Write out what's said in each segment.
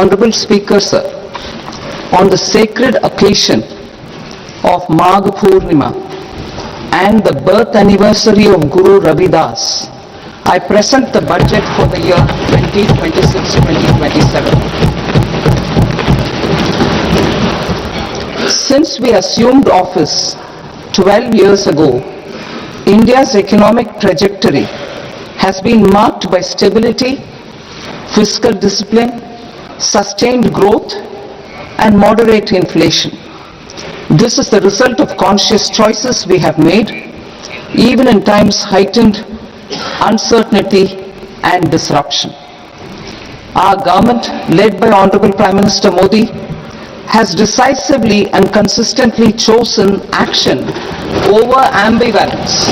Honorable Speaker, sir, on the sacred occasion of Magh Purnima and the birth anniversary of Guru Ravidas, I present the budget for the year 2026-2027. Since we assumed office 12 years ago, India's economic trajectory has been marked by stability, fiscal discipline, sustained growth, and moderate inflation. This is the result of conscious choices we have made, even in times heightened uncertainty and disruption. Our government, led by Honorable Prime Minister Modi, has decisively and consistently chosen action over ambivalence,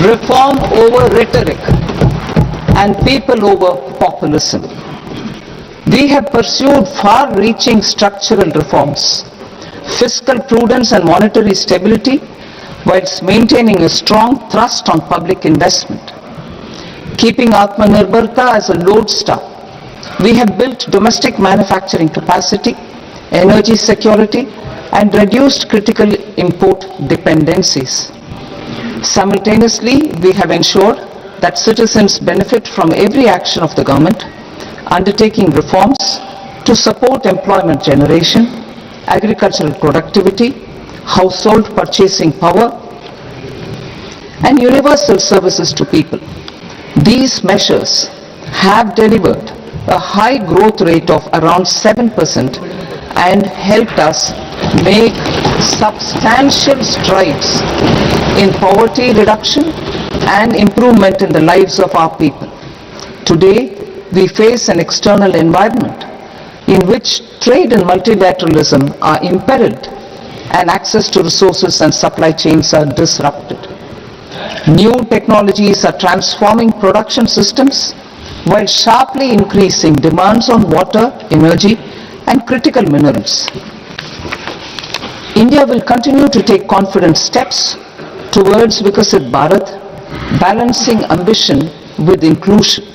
reform over rhetoric, and people over populism. We have pursued far-reaching structural reforms, fiscal prudence and monetary stability, whilst maintaining a strong thrust on public investment. Keeping Atmanirbharta as a lodestar, we have built domestic manufacturing capacity, energy security, and reduced critical import dependencies. Simultaneously, we have ensured that citizens benefit from every action of the government, undertaking reforms to support employment generation, agricultural productivity, household purchasing power, and universal services to people. These measures have delivered a high growth rate of around 7% and helped us make substantial strides in poverty reduction and improvement in the lives of our people. Today, we face an external environment in which trade and multilateralism are imperiled and access to resources and supply chains are disrupted. New technologies are transforming production systems while sharply increasing demands on water, energy, and critical minerals. India will continue to take confident steps towards Vikasit Bharat, balancing ambition with inclusion.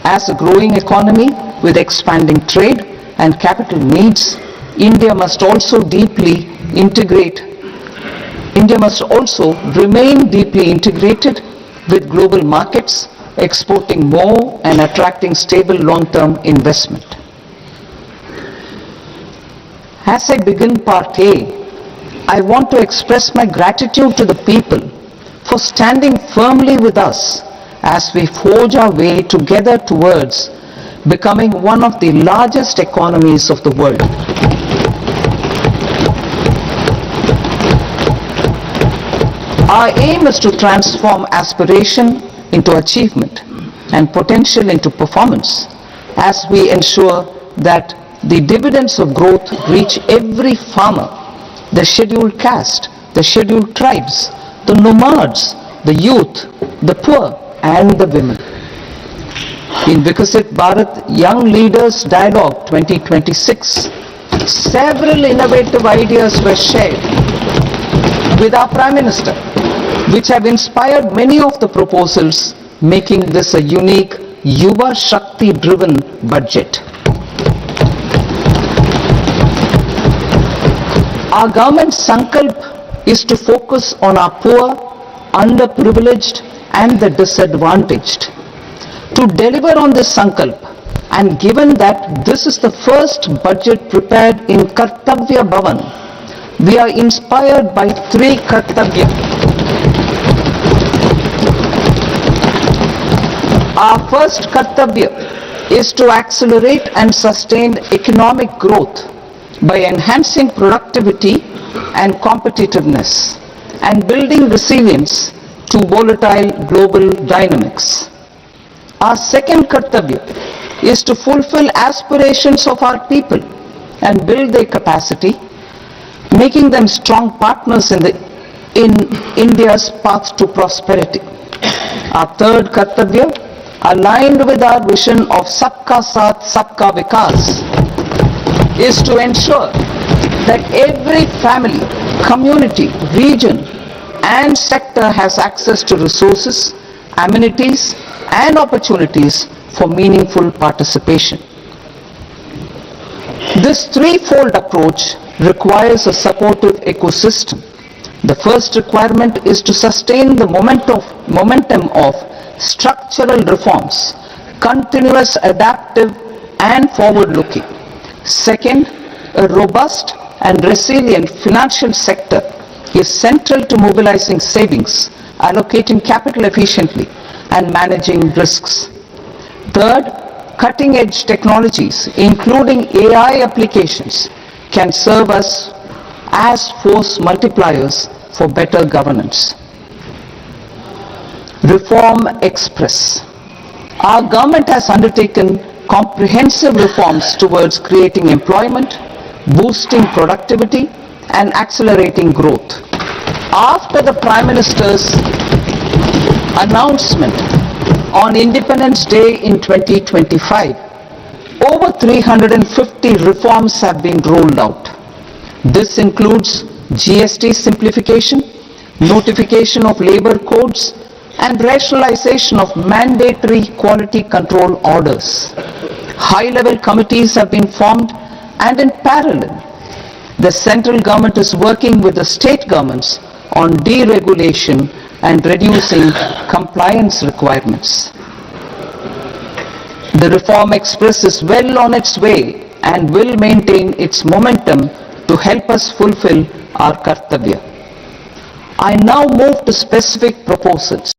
As a growing economy with expanding trade and capital needs, India must also remain deeply integrated with global markets, exporting more and attracting stable long-term investment. As I begin Part A, I want to express my gratitude to the people for standing firmly with us as we forge our way together towards becoming one of the largest economies of the world. Our aim is to transform aspiration into achievement and potential into performance as we ensure that the dividends of growth reach every farmer, the scheduled caste, the scheduled tribes, the nomads, the youth, the poor, and the women. In Vikasit Bharat Young Leaders Dialogue 2026, several innovative ideas were shared with our Prime Minister, which have inspired many of the proposals, making this a unique Yuva Shakti-driven budget. Our government's sankalp is to focus on our poor, underprivileged, and the disadvantaged. To deliver on this sankalp, and given that this is the first budget prepared in Kartavya Bhavan, we are inspired by three Kartavya. Our first Kartavya is to accelerate and sustain economic growth by enhancing productivity and competitiveness and building resilience to volatile global dynamics. Our second Kartavya is to fulfill aspirations of our people and build their capacity, making them strong partners in India's path to prosperity. Our third Kartavya, aligned with our vision of Sabka Saath, Sabka Vikas, is to ensure that every family, community, region, and sector has access to resources, amenities, and opportunities for meaningful participation. This threefold approach requires a supportive ecosystem. The first requirement is to sustain the momentum of structural reforms, continuous, adaptive and forward-looking. Second, a robust and resilient financial sector is central to mobilizing savings, allocating capital efficiently and managing risks. Third, cutting-edge technologies, including AI applications, can serve us as force multipliers for better governance. Reform Express. Our government has undertaken comprehensive reforms towards creating employment, boosting productivity, and accelerating growth. After the Prime Minister's announcement on Independence Day in 2025, over 350 reforms have been rolled out. This includes GST simplification, notification of labor codes, and rationalization of mandatory quality control orders. High-level committees have been formed, and in parallel, the central government is working with the state governments on deregulation and reducing compliance requirements. The Reform Express is well on its way and will maintain its momentum to help us fulfill our kartavya. I now move to specific proposals.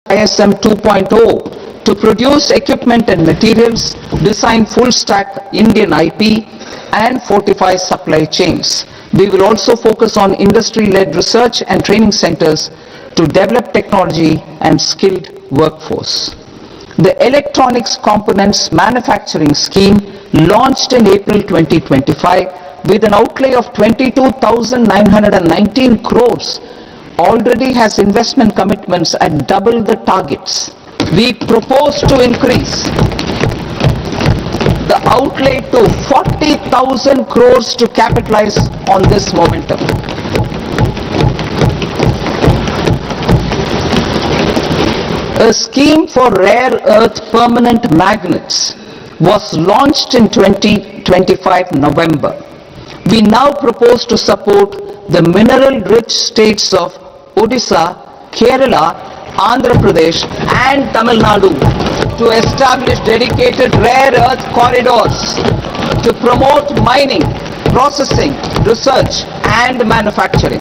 ISM 2.0 to produce equipment and materials, design full-stack Indian IP, and fortify supply chains. We will also focus on industry-led research and training centers to develop technology and skilled workforce. The Electronics Components Manufacturing Scheme, launched in April 2025 with an outlay of 22,919 crores, already has investment commitments at double the targets. We propose to increase the outlay to 40,000 crores to capitalize on this momentum. A scheme for rare earth permanent magnets was launched in 2025 November. We now propose to support the mineral-rich states of Odisha, Kerala, Andhra Pradesh and Tamil Nadu to establish dedicated rare earth corridors to promote mining, processing, research and manufacturing.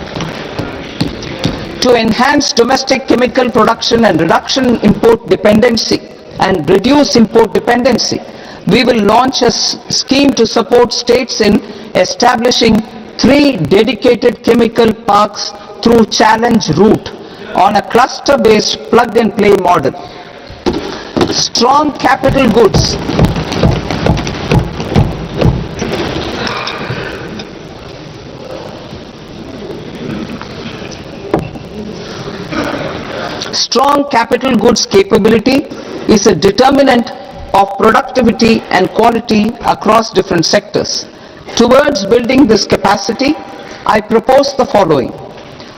To enhance domestic chemical production and reduction import dependency and reduce import dependency, we will launch a scheme to support states in establishing 3 dedicated chemical parks through challenge route on a cluster-based plug-and-play model. Strong capital goods. Strong capital goods capability is a determinant of productivity and quality across different sectors. Towards building this capacity, I propose the following.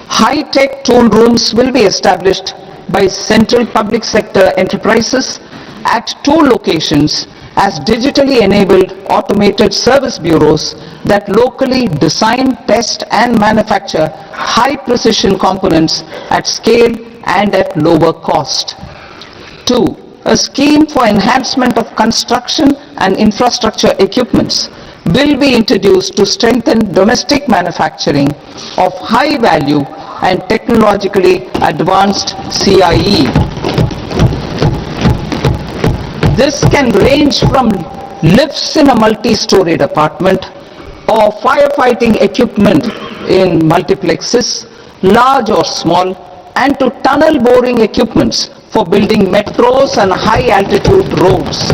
High-tech tool rooms will be established by central public sector enterprises at 2 locations as digitally enabled automated service bureaus that locally design, test and manufacture high-precision components at scale and at lower cost. 2. A scheme for enhancement of construction and infrastructure equipments will be introduced to strengthen domestic manufacturing of high value and technologically advanced CIE. This can range from lifts in a multi-storied apartment or firefighting equipment in multiplexes, large or small, and to tunnel boring equipments for building metros and high-altitude roads.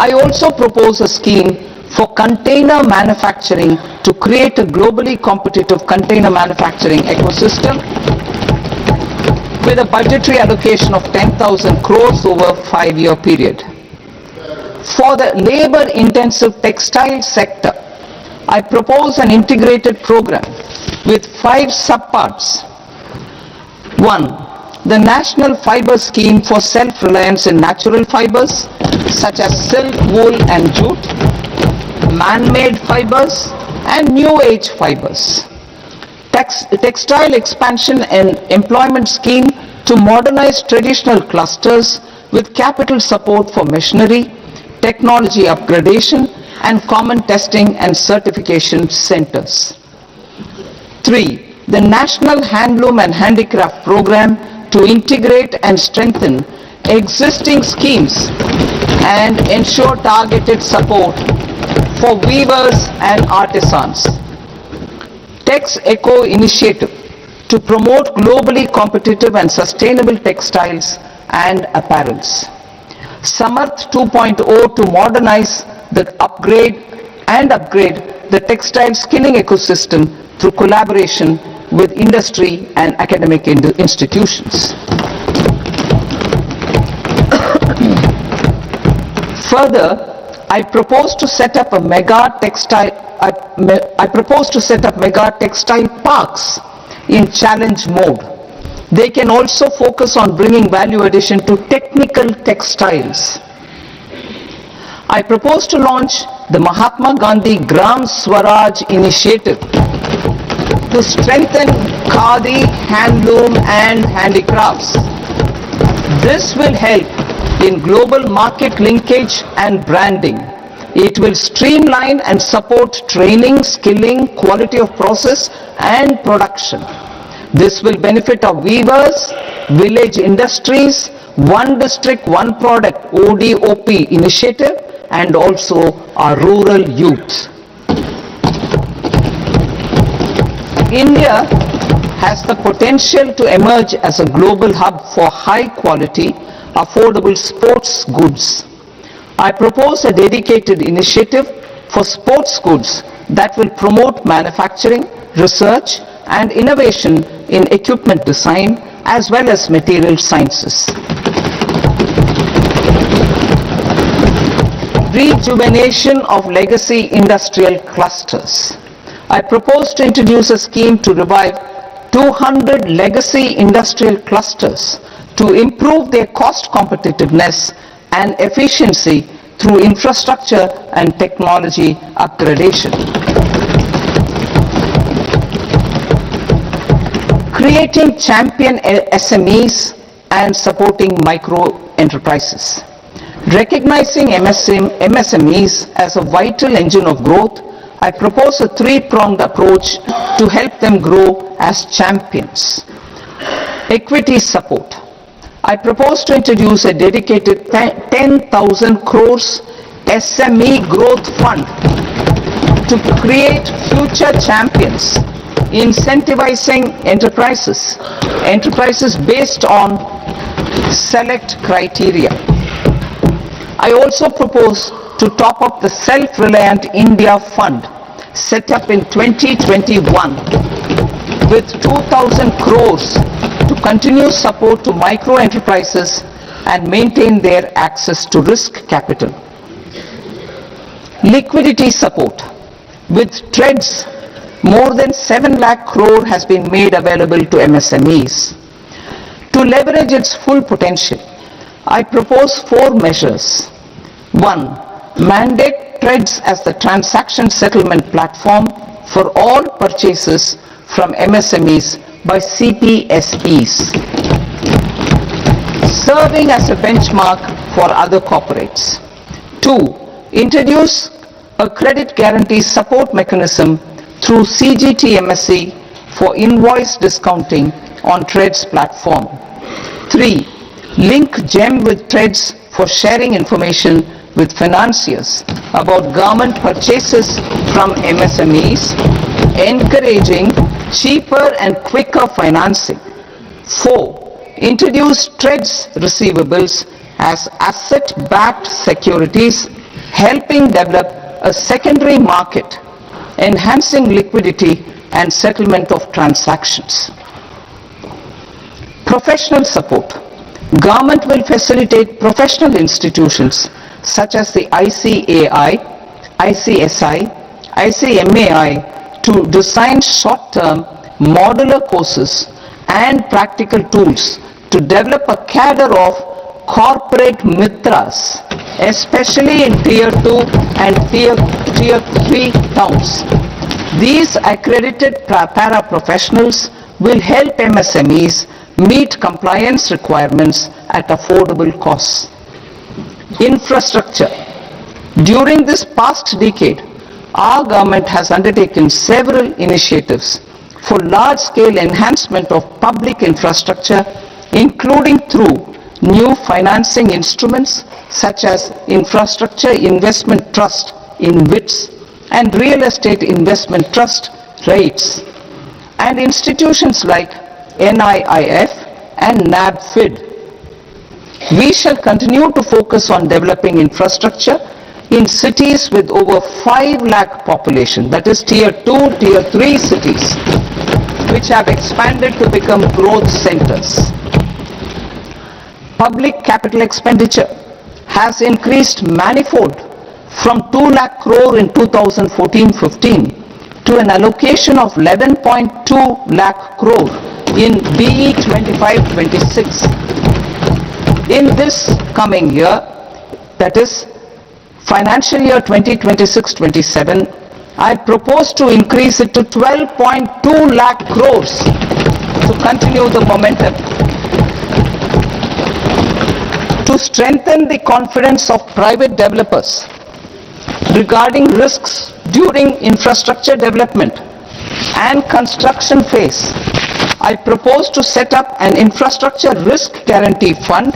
I also propose a scheme for container manufacturing to create a globally competitive container manufacturing ecosystem with a budgetary allocation of 10,000 crores over a 5-year period. For the labor-intensive textile sector, I propose an integrated program with 5 subparts. 1. The National Fiber Scheme for self-reliance in natural fibers such as silk, wool and jute, man-made fibers and new age fibers. Textile expansion and employment scheme to modernize traditional clusters with capital support for machinery, technology upgradation and common testing and certification centers. 3. The National Handloom and Handicraft Program to integrate and strengthen existing schemes and ensure targeted support for weavers and artisans. Tex Eco Initiative to promote globally competitive and sustainable textiles and apparels. Samarth 2.0 to modernize the upgrade the textile skilling ecosystem through collaboration with industry and academic institutions. Further, I propose to set up mega textile parks in challenge mode. They can also focus on bringing value addition to technical textiles. I propose to launch the Mahatma Gandhi Gram Swaraj initiative to strengthen khadi, handloom and handicrafts. This will help in global market linkage and branding. It will streamline and support training, skilling, quality of process and production. This will benefit our weavers, village industries, one district, one product ODOP initiative and also our rural youth. India has the potential to emerge as a global hub for high quality, affordable sports goods. I propose a dedicated initiative for sports goods that will promote manufacturing, research and innovation in equipment design as well as material sciences. Rejuvenation of legacy industrial clusters. I propose to introduce a scheme to revive 200 legacy industrial clusters to improve their cost competitiveness and efficiency through infrastructure and technology upgradation. Creating champion SMEs and supporting micro enterprises. Recognizing MSMEs as a vital engine of growth, I propose a three-pronged approach to help them grow as champions. Equity support. I propose to introduce a dedicated 10,000 crores SME growth fund to create future champions, incentivizing enterprises based on select criteria. I also propose to top up the Self-Reliant India Fund set up in 2021 with 2,000 crores to continue support to micro enterprises and maintain their access to risk capital. Liquidity support. With TREDS, more than 7 lakh crore has been made available to MSMEs. To leverage its full potential, I propose 4 measures. 1. Mandate TREDS as the transaction settlement platform for all purchases from MSMEs by CPSEs, serving as a benchmark for other corporates. 2. Introduce a credit guarantee support mechanism through CGT MSE for invoice discounting on TREDS platform. 3. Link GEM with TREDS for sharing information with financiers about government purchases from MSMEs, encouraging cheaper and quicker financing. 4. Introduce TREDS receivables as asset-backed securities, helping develop a secondary market, enhancing liquidity and settlement of transactions. Professional support. Government will facilitate professional institutions such as the ICAI, ICSI, ICMAI to design short-term modular courses and practical tools to develop a cadre of corporate mitras, especially in Tier 2 and Tier 3 towns. These accredited para-professionals will help MSMEs meet compliance requirements at affordable costs. Infrastructure. During this past decade, our government has undertaken several initiatives for large-scale enhancement of public infrastructure, including through new financing instruments such as Infrastructure Investment Trust in WITS and Real Estate Investment Trust REITs, and institutions like NIIF and NABFID. We shall continue to focus on developing infrastructure in cities with over 5 lakh population, that is Tier 2, Tier 3 cities, which have expanded to become growth centers. Public capital expenditure has increased manifold from 2 lakh crore in 2014-15 to an allocation of 11.2 lakh crore in BE 25-26. In this coming year, that is financial year 2026-27, I propose to increase it to 12.2 lakh crores to continue the momentum. To strengthen the confidence of private developers regarding risks during infrastructure development and construction phase, I propose to set up an infrastructure risk guarantee fund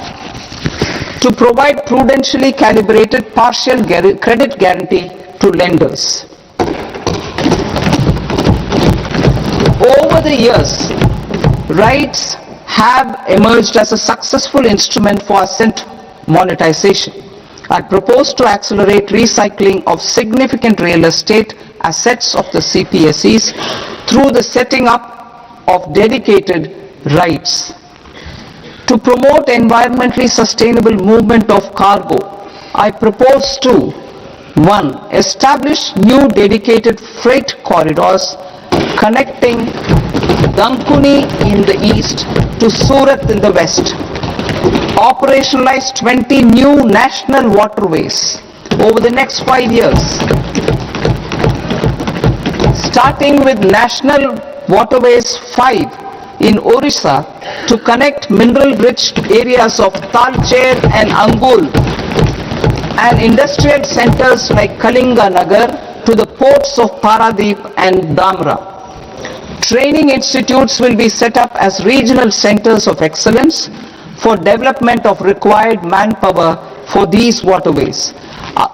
to provide prudentially calibrated partial credit guarantee to lenders. Over the years, REITs have emerged as a successful instrument for asset monetization. I propose to accelerate recycling of significant real estate assets of the CPSEs through the setting up of dedicated REITs. To promote environmentally sustainable movement of cargo, I propose to 1. Establish new dedicated freight corridors connecting Dankuni in the east to Surat in the west. Operationalize 20 new national waterways over the next 5 years. Starting with National Waterways 5 in Orissa to connect mineral-rich areas of Talcher and Angul and industrial centers like Kalinga Nagar to the ports of Paradip and Dhamra. Training institutes will be set up as regional centers of excellence for development of required manpower for these waterways.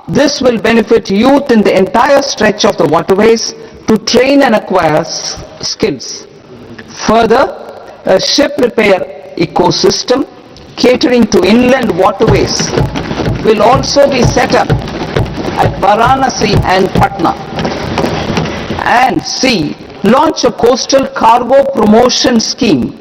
This will benefit youth in the entire stretch of the waterways to train and acquire skills. Further, a ship repair ecosystem catering to inland waterways will also be set up at Varanasi and Patna. And C, launch a coastal cargo promotion scheme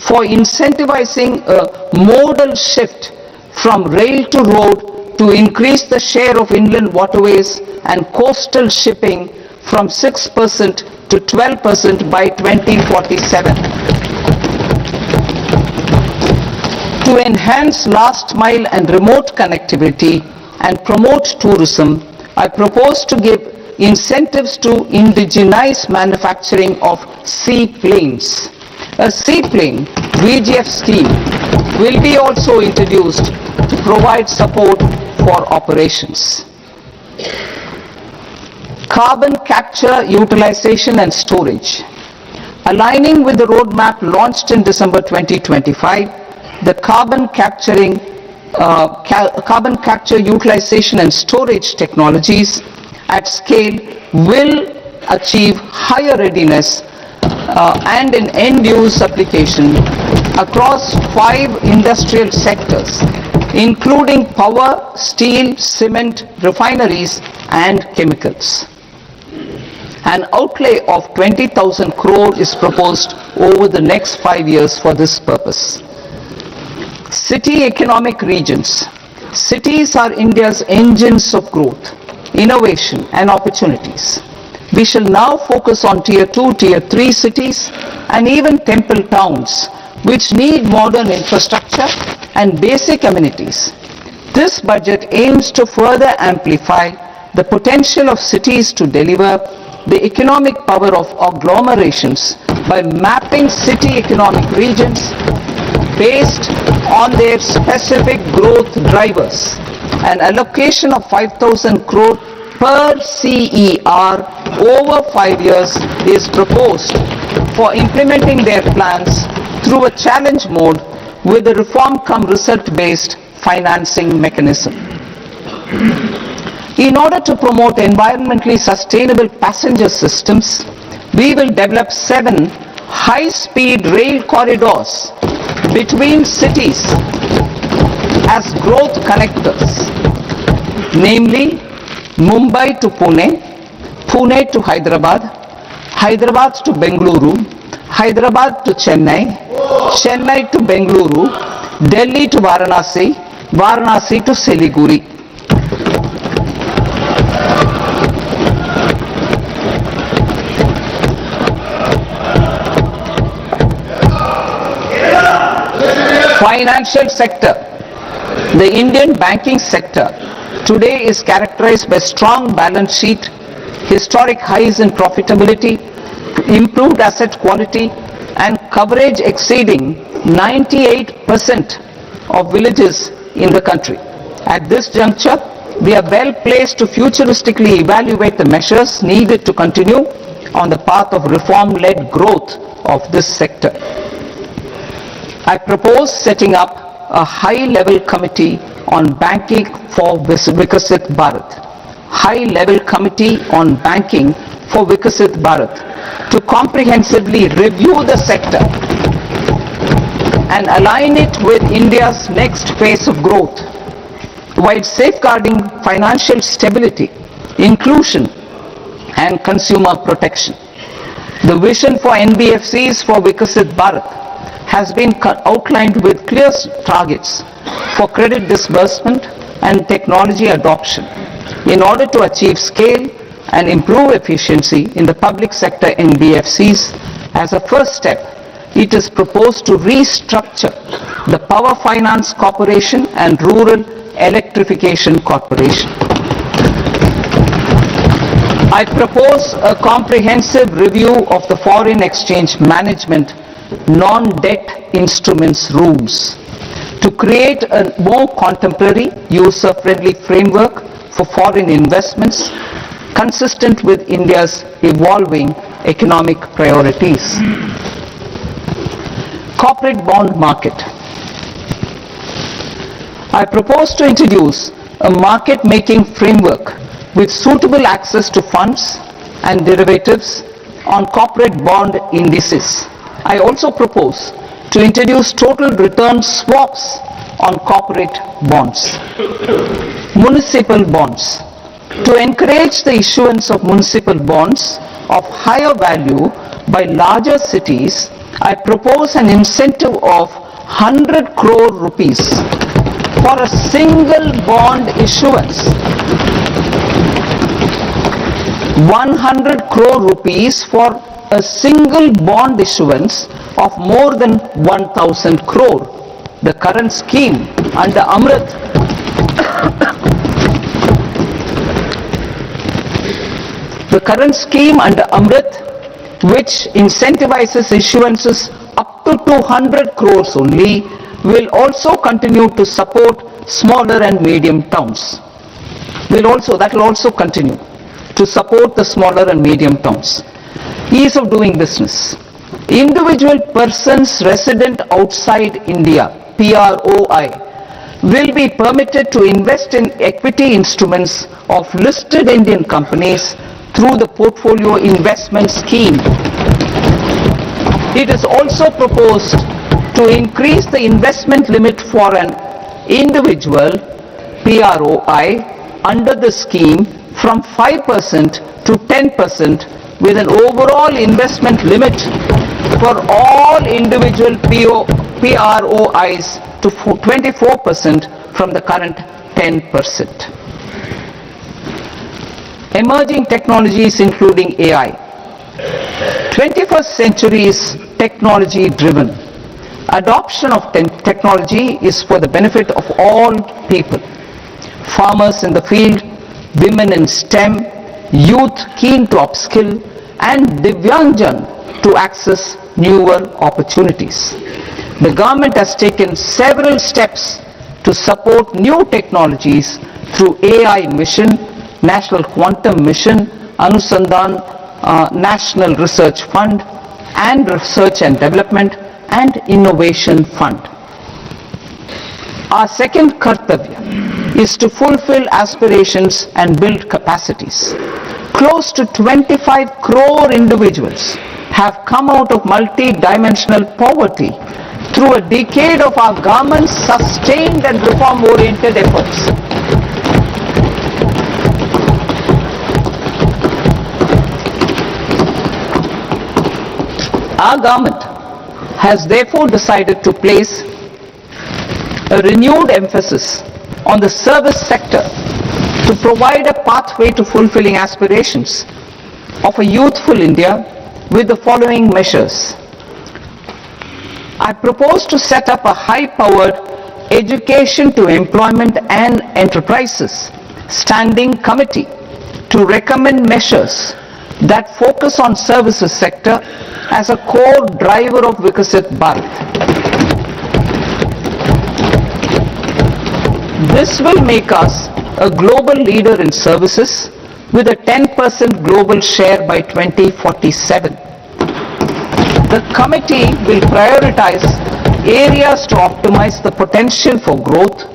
for incentivizing a modal shift from rail to road to increase the share of inland waterways and coastal shipping from 6% to 12% by 2047. To enhance last mile and remote connectivity and promote tourism, I propose to give incentives to indigenize manufacturing of seaplanes. A seaplane VGF scheme will be also introduced to provide support for operations. Carbon capture, utilization and storage. Aligning with the roadmap launched in December 2025, the carbon capture, utilization and storage technologies at scale will achieve higher readiness and an end-use application across 5 industrial sectors, including power, steel, cement, refineries and chemicals. An outlay of 20,000 crore is proposed over the next 5 years for this purpose. City economic regions. Cities are India's engines of growth, innovation and opportunities. We shall now focus on Tier 2, Tier 3 cities and even temple towns which need modern infrastructure and basic amenities. This budget aims to further amplify the potential of cities to deliver the economic power of agglomerations by mapping city economic regions based on their specific growth drivers. An allocation of 5,000 crore per CER over 5 years is proposed for implementing their plans through a challenge mode with a reform cum result based financing mechanism. In order to promote environmentally sustainable passenger systems, we will develop 7 high-speed rail corridors between cities as growth connectors, namely Mumbai to Pune, Pune to Hyderabad, Hyderabad to Bengaluru, Hyderabad to Chennai, Chennai to Bengaluru, Delhi to Varanasi, Varanasi to Siliguri. Financial sector. The Indian banking sector today is characterized by strong balance sheet, historic highs in profitability, improved asset quality and coverage exceeding 98% of villages in the country. At this juncture, we are well placed to futuristically evaluate the measures needed to continue on the path of reform-led growth of this sector. I propose setting up a high-level committee on banking for Vikasit Bharat. High-level committee on banking for Vikasit Bharat to comprehensively review the sector and align it with India's next phase of growth while safeguarding financial stability, inclusion and consumer protection. The vision for NBFCs for Vikasit Bharat has been outlined with clear targets for credit disbursement and technology adoption in order to achieve scale and improve efficiency in the public sector NBFCs As a first step, it is proposed to restructure the Power Finance Corporation and Rural Electrification Corporation. I propose a comprehensive review of the foreign exchange management non-debt instruments rules to create a more contemporary, user-friendly framework for foreign investments consistent with India's evolving economic priorities. Corporate bond market. I propose to introduce a market-making framework with suitable access to funds and derivatives on corporate bond indices. I also propose to introduce total return swaps on corporate bonds. Municipal bonds. To encourage the issuance of municipal bonds of higher value by larger cities, I propose an incentive of 100 crore rupees for a single bond issuance. 100 crore rupees for a single bond issuance of more than 1,000 crore. The current scheme under Amrit which incentivizes issuances up to 200 crores only, will also continue to support smaller and medium towns. That will also continue to support the smaller and medium towns. Ease of doing business. Individual persons resident outside India, PROI, will be permitted to invest in equity instruments of listed Indian companies through the portfolio investment scheme. It is also proposed to increase the investment limit for an individual PROI under the scheme from 5% to 10% with an overall investment limit for all individual PROIs to 24% from the current 10%. Emerging technologies including AI. 21st century is technology driven. Adoption of technology is for the benefit of all people. Farmers in the field, women in STEM, youth keen to upskill, and Divyangjan to access newer opportunities. The government has taken several steps to support new technologies through AI mission, National Quantum Mission, Anusandhan National Research Fund, and Research and Development and Innovation Fund. Our second kartavya is to fulfill aspirations and build capacities. Close to 25 crore individuals have come out of multi-dimensional poverty through a decade of our government's sustained and reform-oriented efforts. Our government has therefore decided to place a renewed emphasis on the service sector to provide a pathway to fulfilling aspirations of a youthful India with the following measures. I propose to set up a high-powered education to employment and enterprises standing committee to recommend measures that focus on services sector as a core driver of Vikasit Bharat. This will make us a global leader in services with a 10% global share by 2047. The committee will prioritize areas to optimize the potential for growth,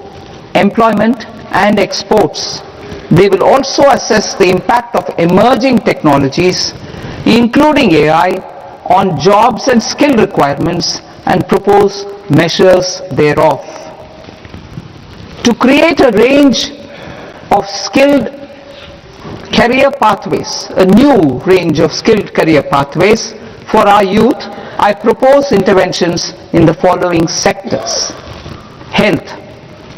employment, and exports. They will also assess the impact of emerging technologies, including AI, on jobs and skill requirements and propose measures thereof. To create a range of skilled career pathways, a new range of skilled career pathways for our youth, I propose interventions in the following sectors. Health.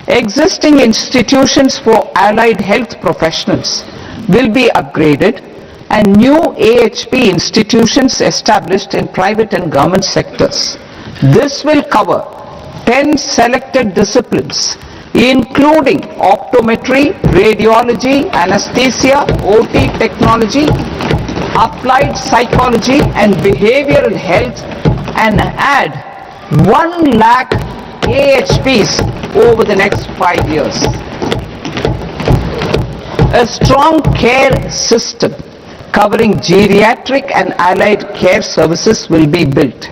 Existing institutions for allied health professionals will be upgraded and new AHP institutions established in private and government sectors. This will cover 10 selected disciplines, including optometry, radiology, anesthesia, OT technology, applied psychology and behavioral health, and add 1 lakh AHPs over the next 5 years. A strong care system covering geriatric and allied care services will be built.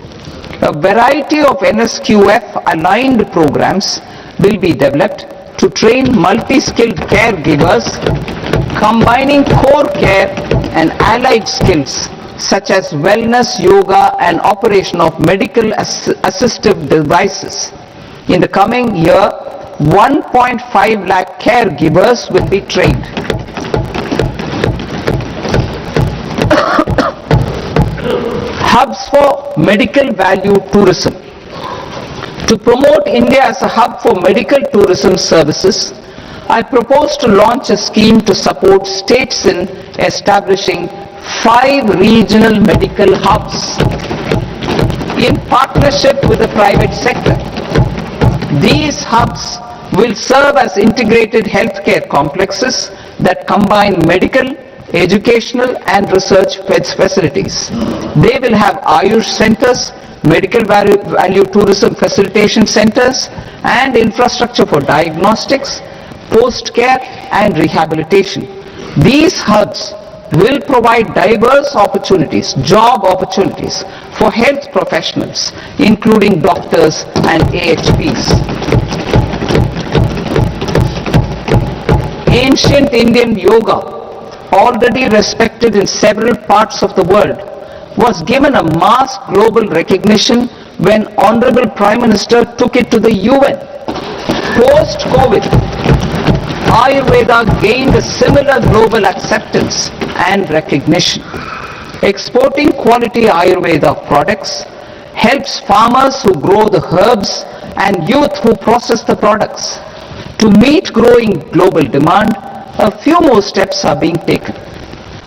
A variety of NSQF aligned programs will be developed to train multi-skilled caregivers, combining core care and allied skills such as wellness, yoga, and operation of medical assistive devices. In the coming year, 1.5 lakh caregivers will be trained. Hubs for medical value tourism. To promote India as a hub for medical tourism services, I propose to launch a scheme to support states in establishing 5 regional medical hubs in partnership with the private sector. These hubs will serve as integrated healthcare complexes that combine medical, educational and research facilities. They will have Ayush centers, medical value tourism facilitation centers, and infrastructure for diagnostics, post-care and rehabilitation. These hubs will provide diverse opportunities, job opportunities for health professionals, including doctors and AHPs. Ancient Indian yoga, already respected in several parts of the world, was given a mass global recognition when Honorable Prime Minister took it to the UN. Post-COVID, Ayurveda gained a similar global acceptance and recognition. Exporting quality Ayurveda products helps farmers who grow the herbs and youth who process the products. To meet growing global demand, a few more steps are being taken.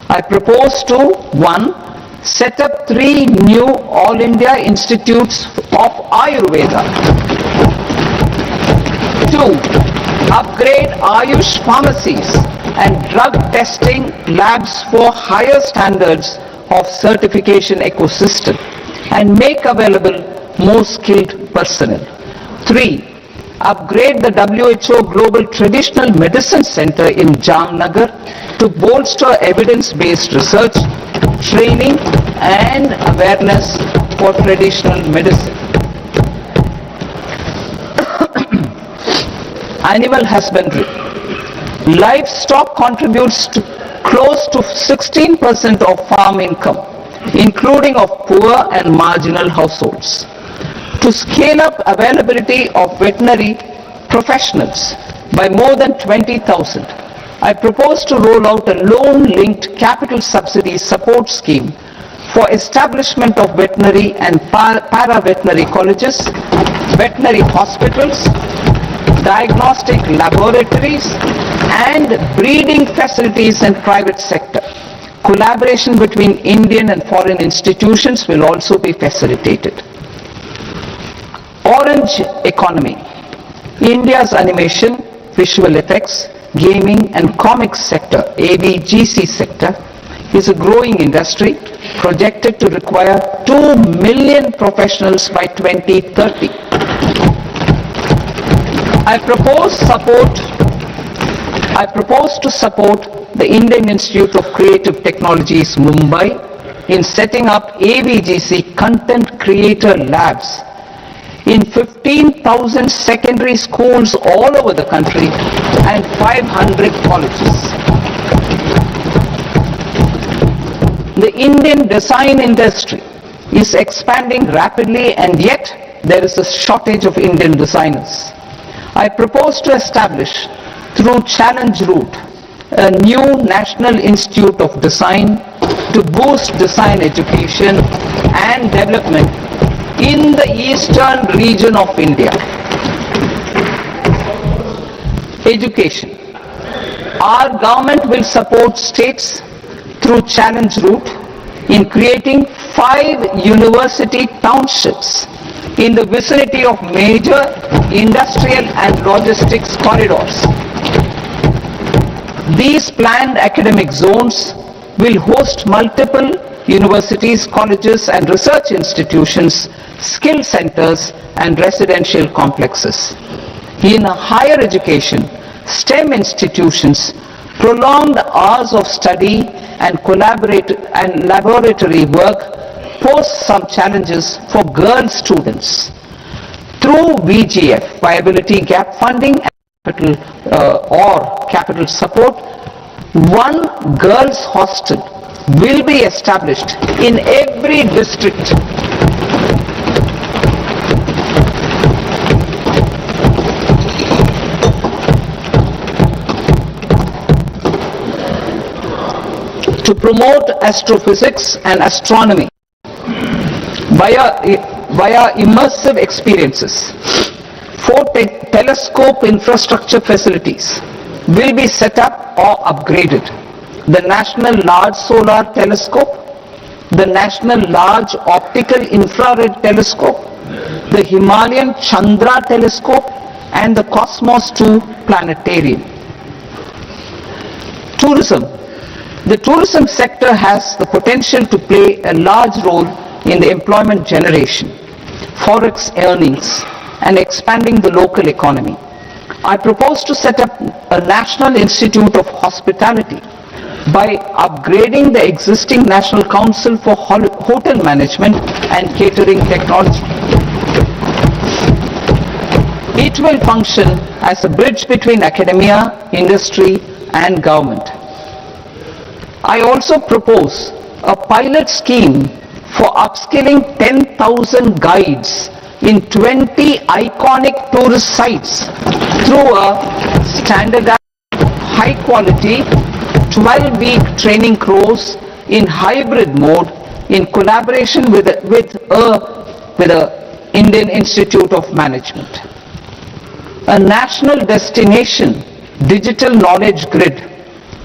I propose to 1. Set up 3 new All India Institutes of Ayurveda. 2. Upgrade Ayush pharmacies and drug testing labs for higher standards of certification ecosystem and make available more skilled personnel. 3. Upgrade the WHO Global Traditional Medicine Center in Jamnagar to bolster evidence-based research, training and awareness for traditional medicine. Animal husbandry. Livestock contributes to close to 16% of farm income, including of poor and marginal households. To scale up availability of veterinary professionals by more than 20,000, I propose to roll out a loan-linked capital subsidy support scheme for establishment of veterinary and para-veterinary colleges, veterinary hospitals, diagnostic laboratories, and breeding facilities in private sector. Collaboration between Indian and foreign institutions will also be facilitated. Orange economy. India's animation, visual effects, gaming and comics sector, AVGC sector, is a growing industry projected to require 2 million professionals by 2030. I propose to support the Indian Institute of Creative Technologies, Mumbai, in setting up AVGC content creator labs in 15,000 secondary schools all over the country and 500 colleges. The Indian design industry is expanding rapidly, and yet there is a shortage of Indian designers. I propose to establish, through Challenge Route, a new National Institute of Design to boost design education and development in the eastern region of India. Education. Our government will support states through challenge route in creating 5 university townships in the vicinity of major industrial and logistics corridors. These planned academic zones will host multiple universities, colleges and research institutions, skill centers and residential complexes. In higher education, STEM institutions, prolonged hours of study and laboratory work pose some challenges for girl students. Through VGF, Viability Gap Funding or capital support, one girls' hostel will be established in every district. To promote astrophysics and astronomy via immersive experiences. 4 telescope infrastructure facilities will be set up or upgraded. The National Large Solar Telescope, the National Large Optical Infrared Telescope, the Himalayan Chandra Telescope and the Cosmos 2 Planetarium. Tourism. The tourism sector has the potential to play a large role in the employment generation, forex earnings, and expanding the local economy. I propose to set up a National Institute of Hospitality by upgrading the existing National Council for Hotel Management and Catering Technology. It will function as a bridge between academia, industry, and government. I also propose a pilot scheme for upskilling 10,000 guides in 20 iconic tourist sites through a standardized, high-quality, 12-week training course in hybrid mode in collaboration with the Indian Institute of Management. A national destination digital knowledge grid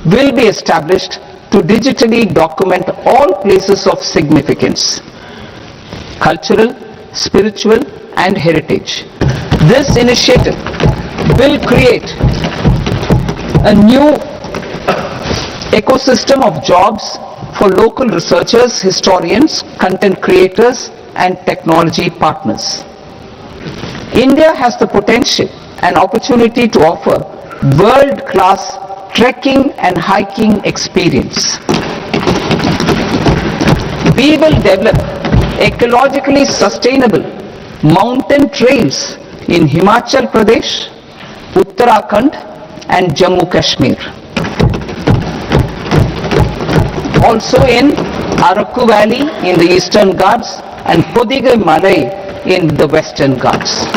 will be established to digitally document all places of significance, cultural, spiritual and heritage. This initiative will create a new ecosystem of jobs for local researchers, historians, content creators and technology partners. India has the potential and opportunity to offer world-class trekking and hiking experience. We will develop ecologically sustainable mountain trails in Himachal Pradesh, Uttarakhand and Jammu Kashmir. Also in Araku Valley in the Eastern Ghats and Podigai Malai in the Western Ghats.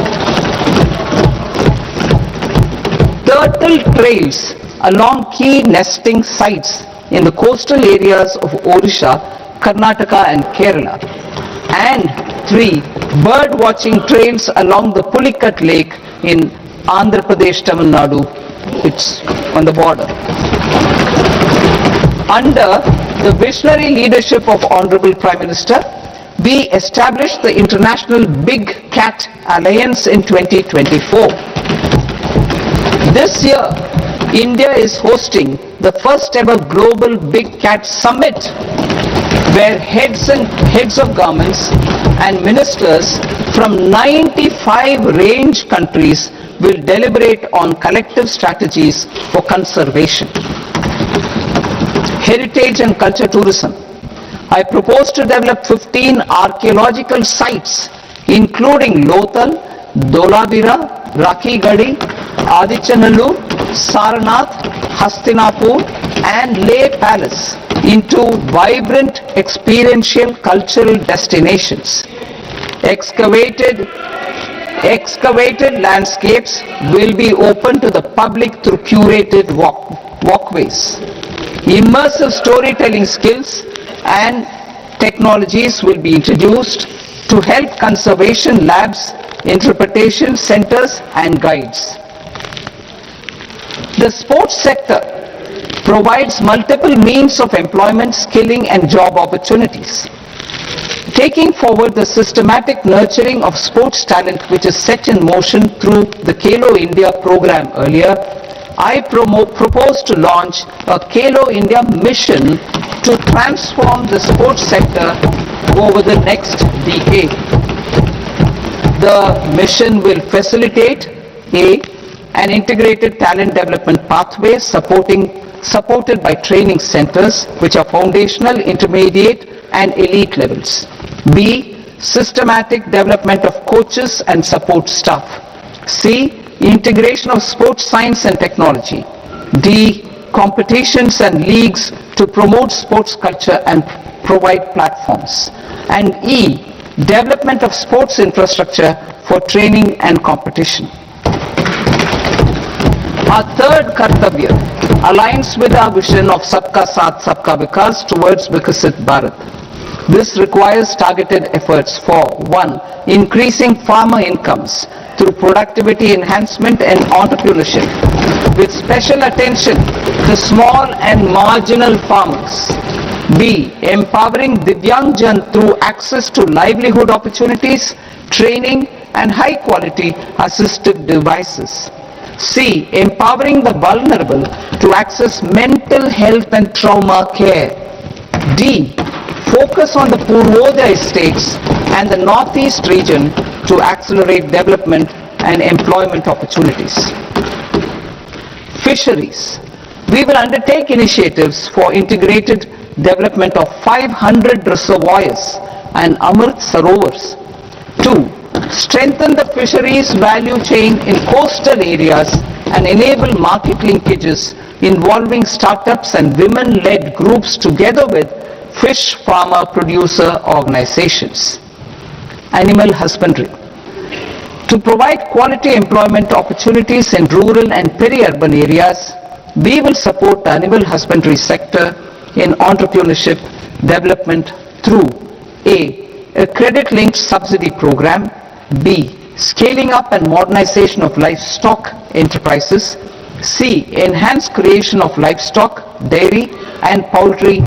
Turtle trails along key nesting sites in the coastal areas of Odisha, Karnataka and Kerala. And 3 bird watching trails along the Pulikat Lake in Andhra Pradesh, Tamil Nadu. It's on the border. Under the visionary leadership of Honorable Prime Minister, we established the International Big Cat Alliance in 2024. This year, India is hosting the first ever Global Big Cat Summit, where heads of governments and ministers from 95 range countries will deliberate on collective strategies for conservation. Heritage and culture tourism. I propose to develop 15 archaeological sites including Lothal, Dholavira, Rakhi Gadi, Adichanallur, Sarnath, Hastinapur and Leh Palace into vibrant experiential cultural destinations. Excavated landscapes will be open to the public through curated walkways. Immersive storytelling skills and technologies will be introduced to help conservation labs, interpretation centers and guides. The sports sector provides multiple means of employment, skilling and job opportunities. Taking forward the systematic nurturing of sports talent which is set in motion through the Khelo India program earlier, I propose to launch a Khelo India mission to transform the sports sector over the next decade. The mission will facilitate an integrated talent development pathway supported by training centers which are foundational, intermediate and elite levels. B. Systematic development of coaches and support staff. C. Integration of sports science and technology. D. Competitions and leagues to promote sports culture and provide platforms. And E. Development of sports infrastructure for training and competition. Our third Kartavya aligns with our vision of Sabka Saath Sabka Vikas towards Vikasit Bharat. This requires targeted efforts for 1. Increasing farmer incomes through productivity enhancement and entrepreneurship with special attention to small and marginal farmers. B. Empowering Divyangjan through access to livelihood opportunities, training and high quality assistive devices. C. Empowering the vulnerable to access mental health and trauma care. D. Focus on the Purvodaya states and the northeast region to accelerate development and employment opportunities. Fisheries. We will undertake initiatives for integrated development of 500 reservoirs and Amrit Sarovars. 2. Strengthen the fisheries value chain in coastal areas and enable market linkages involving startups and women-led groups together with fish farmer producer organizations. Animal husbandry. To provide quality employment opportunities in rural and peri-urban areas, we will support the animal husbandry sector in entrepreneurship development through a credit-linked subsidy program, B. Scaling up and modernization of livestock enterprises, C. Enhanced creation of livestock, dairy and poultry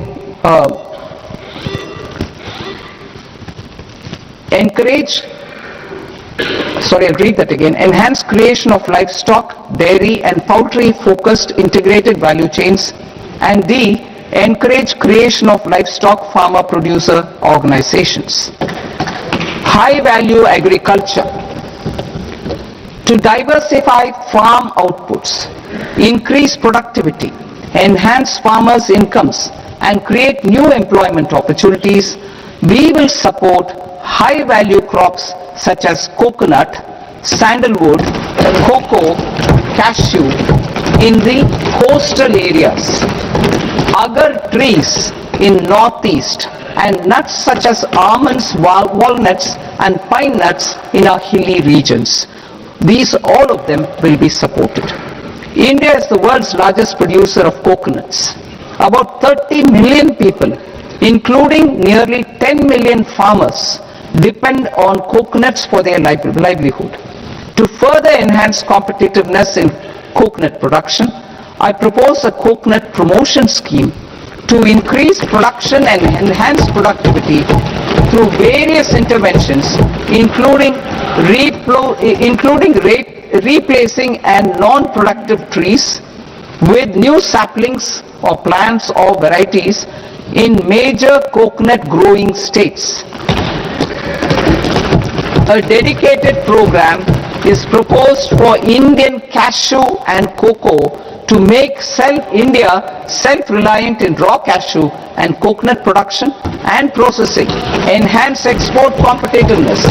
enhanced creation of livestock, dairy and poultry focused integrated value chains, and D. Encourage creation of livestock farmer producer organizations. High value agriculture. To diversify farm outputs, increase productivity, enhance farmers' incomes and create new employment opportunities, we will support high value crops such as coconut, sandalwood, cocoa, cashew in the coastal areas, agar trees in northeast and nuts such as almonds, walnuts and pine nuts in our hilly regions. These all of them will be supported. India is the world's largest producer of coconuts. About 30 million people, including nearly 10 million farmers, depend on coconuts for their livelihood. To further enhance competitiveness in coconut production, I propose a coconut promotion scheme to increase production and enhance productivity through various interventions, including replacing and non-productive trees with new saplings or plants or varieties in major coconut growing states. A dedicated program is proposed for Indian cashew and cocoa to make India self-reliant in raw cashew and coconut production and processing, enhance export competitiveness,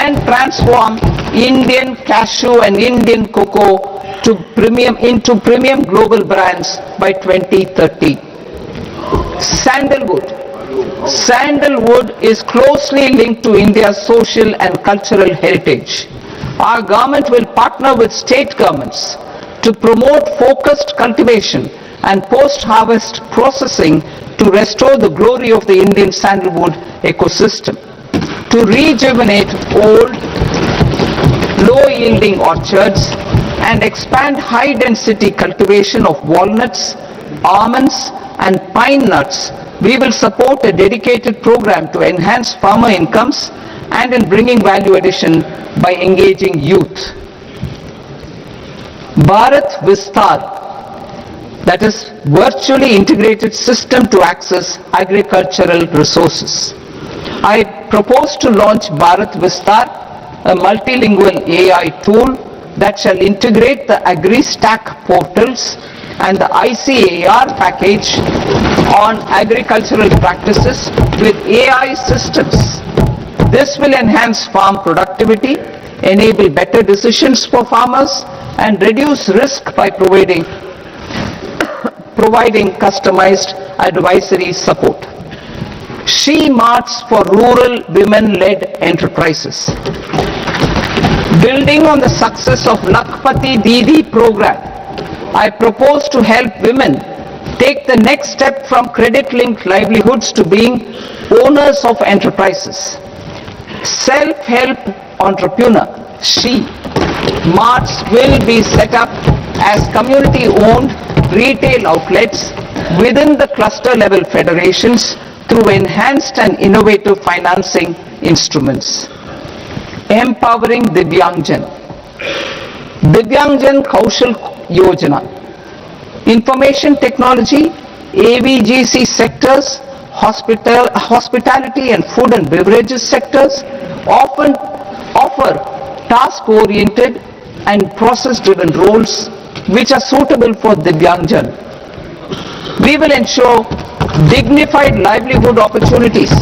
and transform Indian cashew and Indian cocoa into premium global brands by 2030. Sandalwood. Sandalwood is closely linked to India's social and cultural heritage. Our government will partner with state governments to promote focused cultivation and post-harvest processing to restore the glory of the Indian sandalwood ecosystem, to rejuvenate old, low-yielding orchards and expand high-density cultivation of walnuts, almonds, and pine nuts, we will support a dedicated program to enhance farmer incomes and in bringing value addition by engaging youth. Bharat Vistar, that is virtually integrated system to access agricultural resources. I propose to launch Bharat Vistar, a multilingual AI tool that shall integrate the AgriStack portals and the ICAR package on agricultural practices with AI systems. This will enhance farm productivity, enable better decisions for farmers, and reduce risk by providing customized advisory support. She Marts for rural women-led enterprises. Building on the success of Lakpati Didi program, I propose to help women take the next step from credit-linked livelihoods to being owners of enterprises. Self-help entrepreneur, She Marts will be set up as community-owned retail outlets within the cluster-level federations through enhanced and innovative financing instruments. Empowering Divyangjan. Divyangjan Kaushal Yojana. Information technology, AVGC sectors, hospitality and food and beverages sectors often offer task-oriented and process-driven roles which are suitable for Divyangjan. We will ensure dignified livelihood opportunities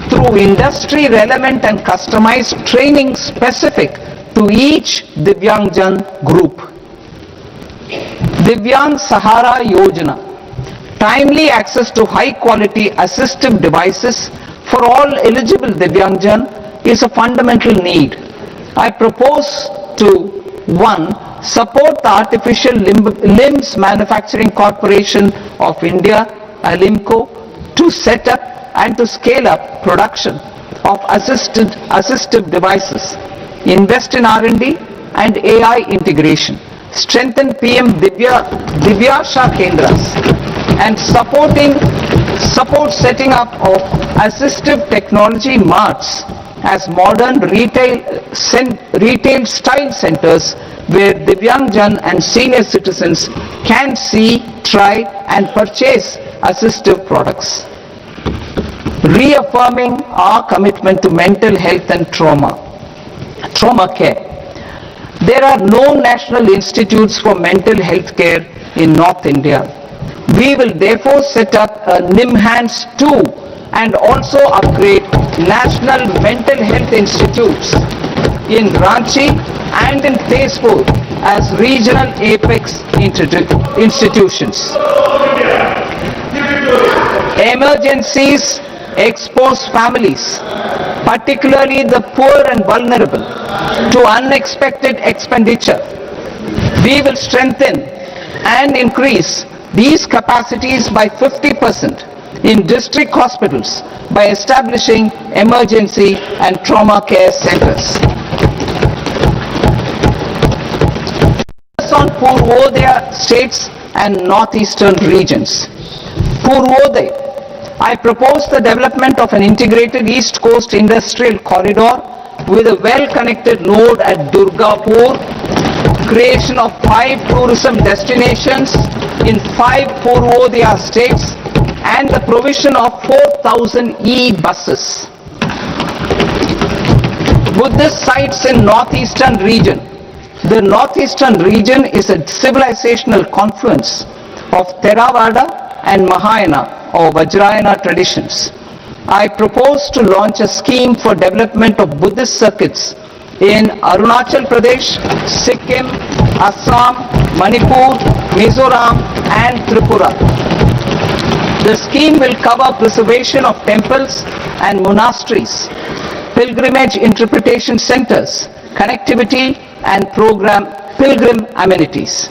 through industry-relevant and customized training specific to each Divyangjan group. Divyang Sahara Yojana. Timely access to high-quality assistive devices for all eligible Divyangjan is a fundamental need. I propose to 1. Support the Artificial Limbs Manufacturing Corporation of India, Alimco, to set up and to scale up production of assistive devices, invest in R&D and AI integration, strengthen PM Divyasha Kendras, and support setting up of assistive technology marts as modern retail style centers where Divyangjan and senior citizens can see, try and purchase assistive products. Reaffirming our commitment to mental health and trauma care. There are no national institutes for mental health care in North India. We will therefore set up a NIMHANS 2 and also upgrade national mental health institutes in Ranchi and in Tezpur as regional apex institutions. Emergencies expose families, particularly the poor and vulnerable, to unexpected expenditure. We will strengthen and increase these capacities by 50% in district hospitals by establishing emergency and trauma care centers. On Purvodaya states and northeastern regions. Purvodaya. I propose the development of an integrated East Coast industrial corridor with a well-connected node at Durgapur, creation of 5 tourism destinations in 5 Purvodaya states, and the provision of 4,000 e-buses. Buddhist sites in northeastern region. The northeastern region is a civilizational confluence of Theravada and Mahayana or Vajrayana traditions. I propose to launch a scheme for development of Buddhist circuits in Arunachal Pradesh, Sikkim, Assam, Manipur, Mizoram and Tripura. The scheme will cover preservation of temples and monasteries, pilgrimage interpretation centers, connectivity and pilgrim amenities.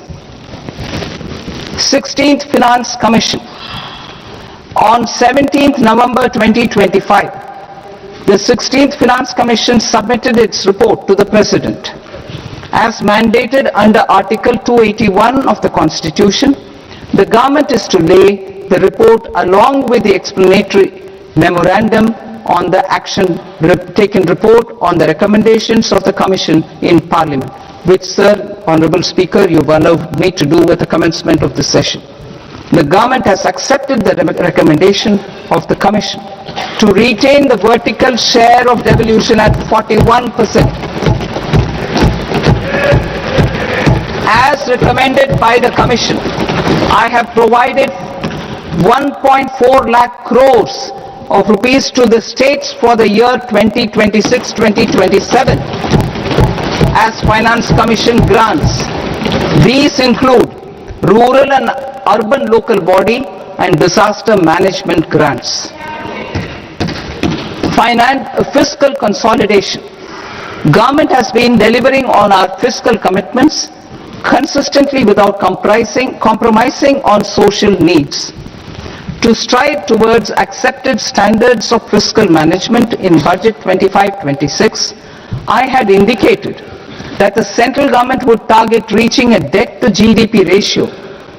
16th Finance Commission. On 17th November 2025, the 16th Finance Commission submitted its report to the President. As mandated under Article 281 of the Constitution, The government is to lay the report along with the explanatory memorandum on the action taken report on the recommendations of the Commission in Parliament, which, Sir, Honourable Speaker, you have allowed me to do with the commencement of this session. The government has accepted the recommendation of the Commission to retain the vertical share of devolution at 41%. As recommended by the Commission, I have provided 1.4 lakh crores of rupees to the states for the year 2026-2027 as Finance Commission grants. These include rural and urban local body and disaster management grants. Fiscal consolidation. Government has been delivering on our fiscal commitments consistently without compromising on social needs. To strive towards accepted standards of fiscal management in Budget 25-26, I had indicated that the central government would target reaching a debt to GDP ratio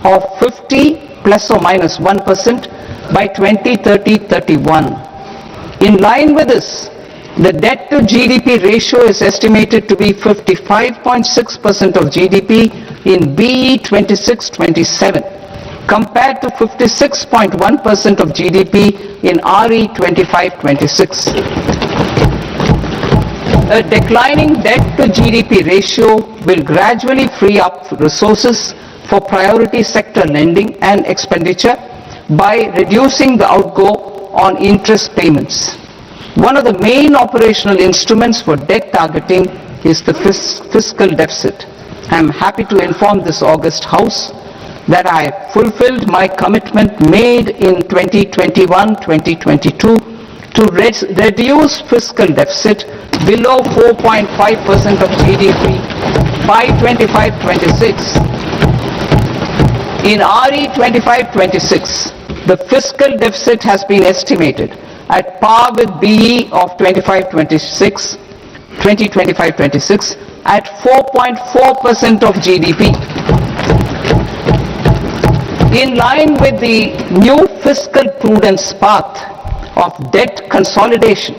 of 50 plus or minus 1% by 2030-31. In line with this, the debt to GDP ratio is estimated to be 55.6% of GDP in BE 26-27 compared to 56.1% of GDP in RE 25-26. A declining debt to GDP ratio will gradually free up resources for priority sector lending and expenditure by reducing the outgo on interest payments. One of the main operational instruments for debt targeting is the fiscal deficit. I am happy to inform this august House that I fulfilled my commitment made in 2021-2022 to reduce fiscal deficit below 4.5% of GDP by 25-26. In RE 25-26, the fiscal deficit has been estimated at par with BE of 2025-26 at 4.4% of GDP. In line with the new fiscal prudence path of debt consolidation,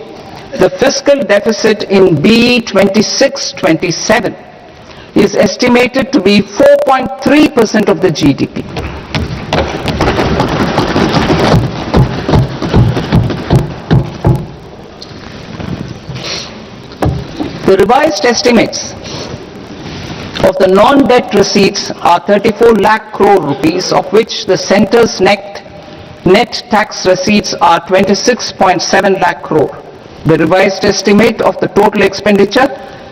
the fiscal deficit in BE 26-27 is estimated to be 4.3% of the GDP. The revised estimates of the non-debt receipts are 34 lakh crore rupees, of which the centre's net tax receipts are 26.7 lakh crore. The revised estimate of the total expenditure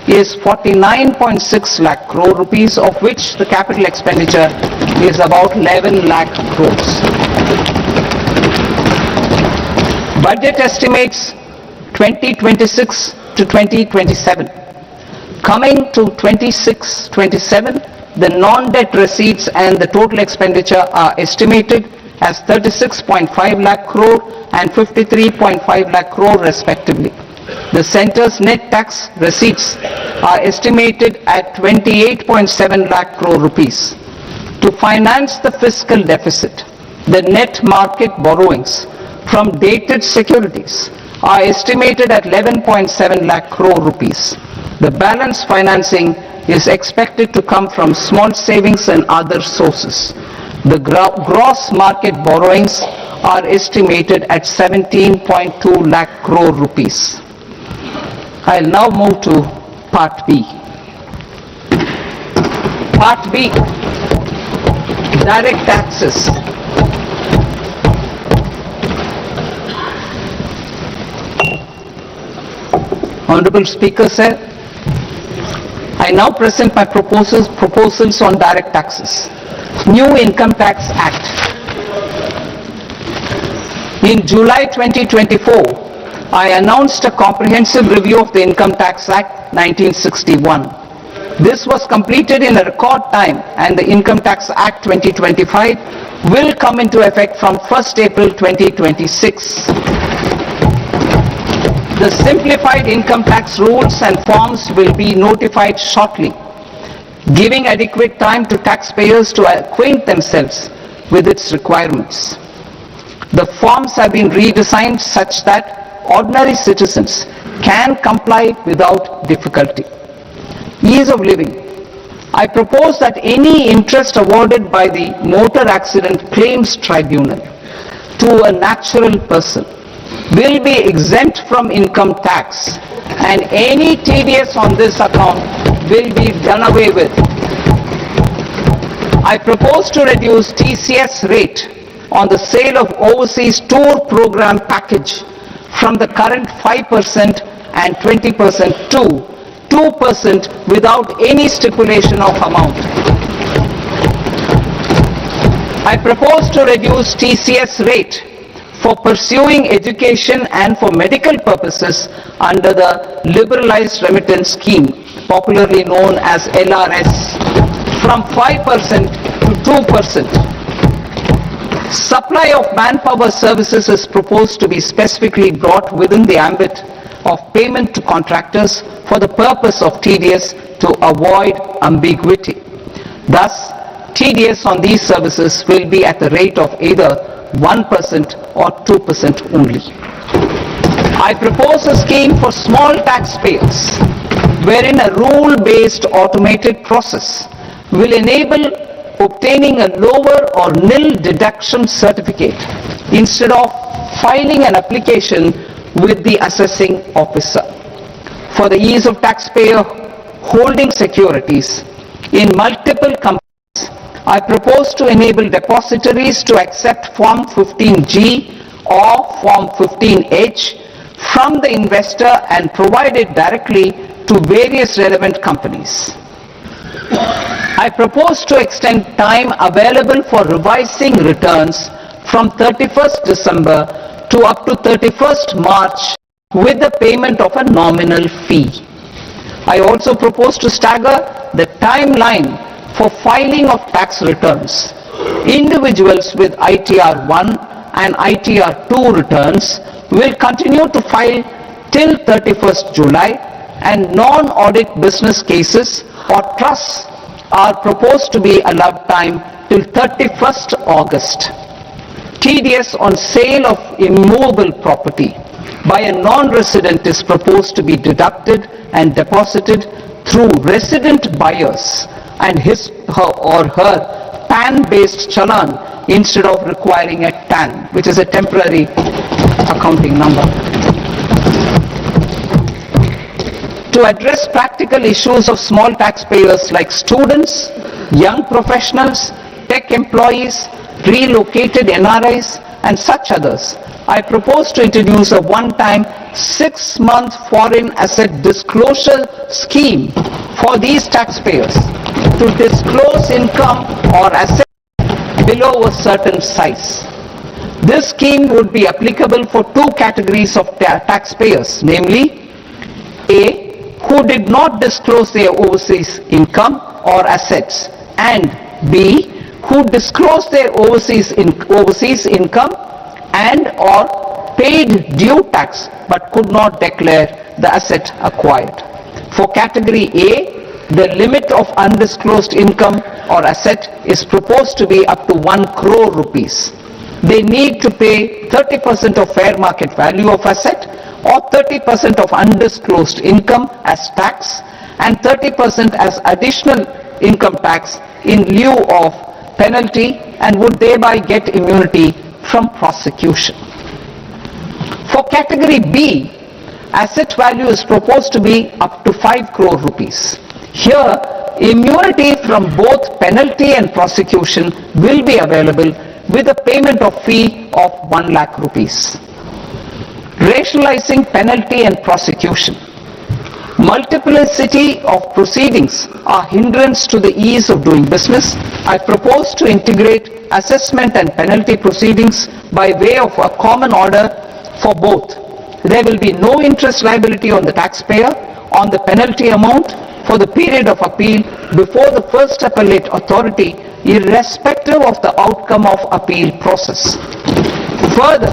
is 49.6 lakh crore rupees, of which the capital expenditure is about 11 lakh crores. Budget estimates 2026 to 2027. Coming to 26-27, the non-debt receipts and the total expenditure are estimated as 36.5 lakh crore and 53.5 lakh crore respectively. The centre's net tax receipts are estimated at 28.7 lakh crore rupees. To finance the fiscal deficit, the net market borrowings from dated securities are estimated at 11.7 lakh crore rupees. The balance financing is expected to come from small savings and other sources. The gross market borrowings are estimated at 17.2 lakh crore rupees. I'll now move to Part B. Part B, direct taxes. Honorable Speaker, sir, I now present my proposals on direct taxes. New Income Tax Act. In July 2024, I announced a comprehensive review of the Income Tax Act 1961. This was completed in a record time, and the Income Tax Act 2025 will come into effect from 1st April 2026. The simplified income tax rules and forms will be notified shortly, giving adequate time to taxpayers to acquaint themselves with its requirements. The forms have been redesigned such that ordinary citizens can comply without difficulty. Ease of living. I propose that any interest awarded by the Motor Accident Claims Tribunal to a natural person will be exempt from income tax, and any TDS on this account will be done away with. I propose to reduce TCS rate on the sale of overseas tour program package from the current 5% and 20% to 2% without any stipulation of amount. I propose to reduce TCS rate for pursuing education and for medical purposes under the Liberalized Remittance Scheme, popularly known as LRS, from 5% to 2%. Supply of manpower services is proposed to be specifically brought within the ambit of payment to contractors for the purpose of TDS to avoid ambiguity. Thus, TDS on these services will be at the rate of either 1% or 2% only. I propose a scheme for small taxpayers wherein a rule-based automated process will enable obtaining a lower or nil deduction certificate instead of filing an application with the assessing officer. For the ease of taxpayer holding securities in multiple companies, I propose to enable depositories to accept Form 15G or Form 15H from the investor and provide it directly to various relevant companies. I propose to extend time available for revising returns from 31st December to up to 31st March with the payment of a nominal fee. I also propose to stagger the timeline for filing of tax returns. Individuals with ITR 1 and ITR 2 returns will continue to file till 31st July, and non-audit business cases or trusts are proposed to be allowed time till 31st August. TDS on sale of immovable property by a non-resident is proposed to be deducted and deposited through resident buyers and his or her PAN-based challan instead of requiring a TAN, which is a temporary accounting number. To address practical issues of small taxpayers like students, young professionals, tech employees, relocated NRIs, and such others, I propose to introduce a one-time 6-month foreign asset disclosure scheme for these taxpayers to disclose income or assets below a certain size. This scheme would be applicable for two categories of taxpayers, namely A, who did not disclose their overseas income or assets, and B, who disclosed their overseas income and or paid due tax but could not declare the asset acquired. For category A, the limit of undisclosed income or asset is proposed to be up to 1 crore rupees. They need to pay 30% of fair market value of asset or 30% of undisclosed income as tax and 30% as additional income tax in lieu of penalty, and would thereby get immunity from prosecution. For category B, asset value is proposed to be up to 5 crore rupees. Here, immunity from both penalty and prosecution will be available with a payment of fee of 1 lakh rupees. Rationalizing penalty and prosecution. Multiplicity of proceedings are hindrance to the ease of doing business. I propose to integrate assessment and penalty proceedings by way of a common order for both. There will be no interest liability on the taxpayer on the penalty amount for the period of appeal before the first appellate authority, irrespective of the outcome of appeal process. Further,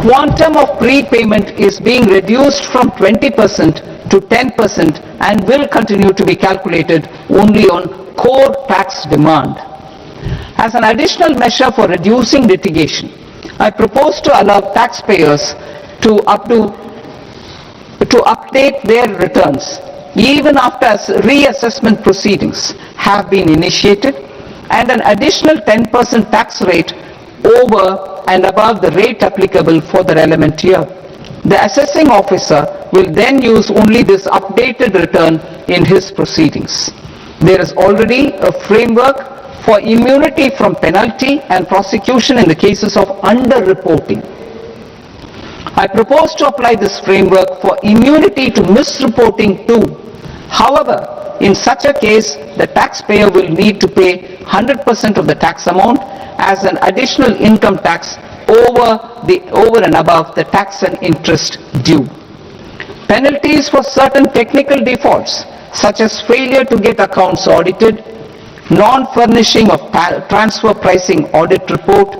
quantum of prepayment is being reduced from 20% to 10% and will continue to be calculated only on core tax demand. As an additional measure for reducing litigation, I propose to allow taxpayers to update their returns even after reassessment proceedings have been initiated, and an additional 10% tax rate over and above the rate applicable for the relevant year. The assessing officer will then use only this updated return in his proceedings. There is already a framework for immunity from penalty and prosecution in the cases of underreporting. I propose to apply this framework for immunity to misreporting too. However, in such a case, the taxpayer will need to pay 100% of the tax amount as an additional income tax over and above the tax and interest due. Penalties for certain technical defaults, such as failure to get accounts audited, non-furnishing of transfer pricing audit report,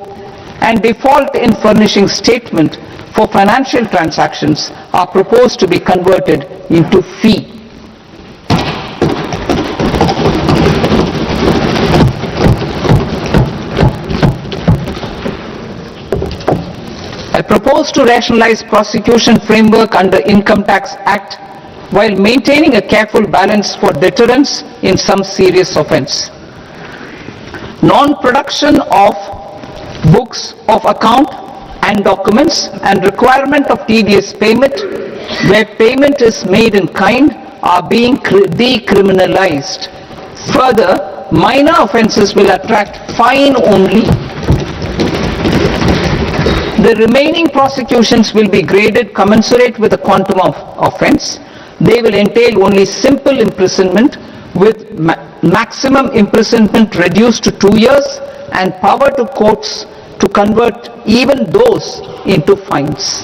and default in furnishing statement for financial transactions are proposed to be converted into fee. I propose to rationalize prosecution framework under Income Tax Act while maintaining a careful balance for deterrence in some serious offence. Non-production of books of account and documents and requirement of TDS payment where payment is made in kind are being decriminalized. Further, minor offences will attract fine only. The remaining prosecutions will be graded commensurate with the quantum of offence. They will entail only simple imprisonment with maximum imprisonment reduced to 2 years and power to courts to convert even those into fines.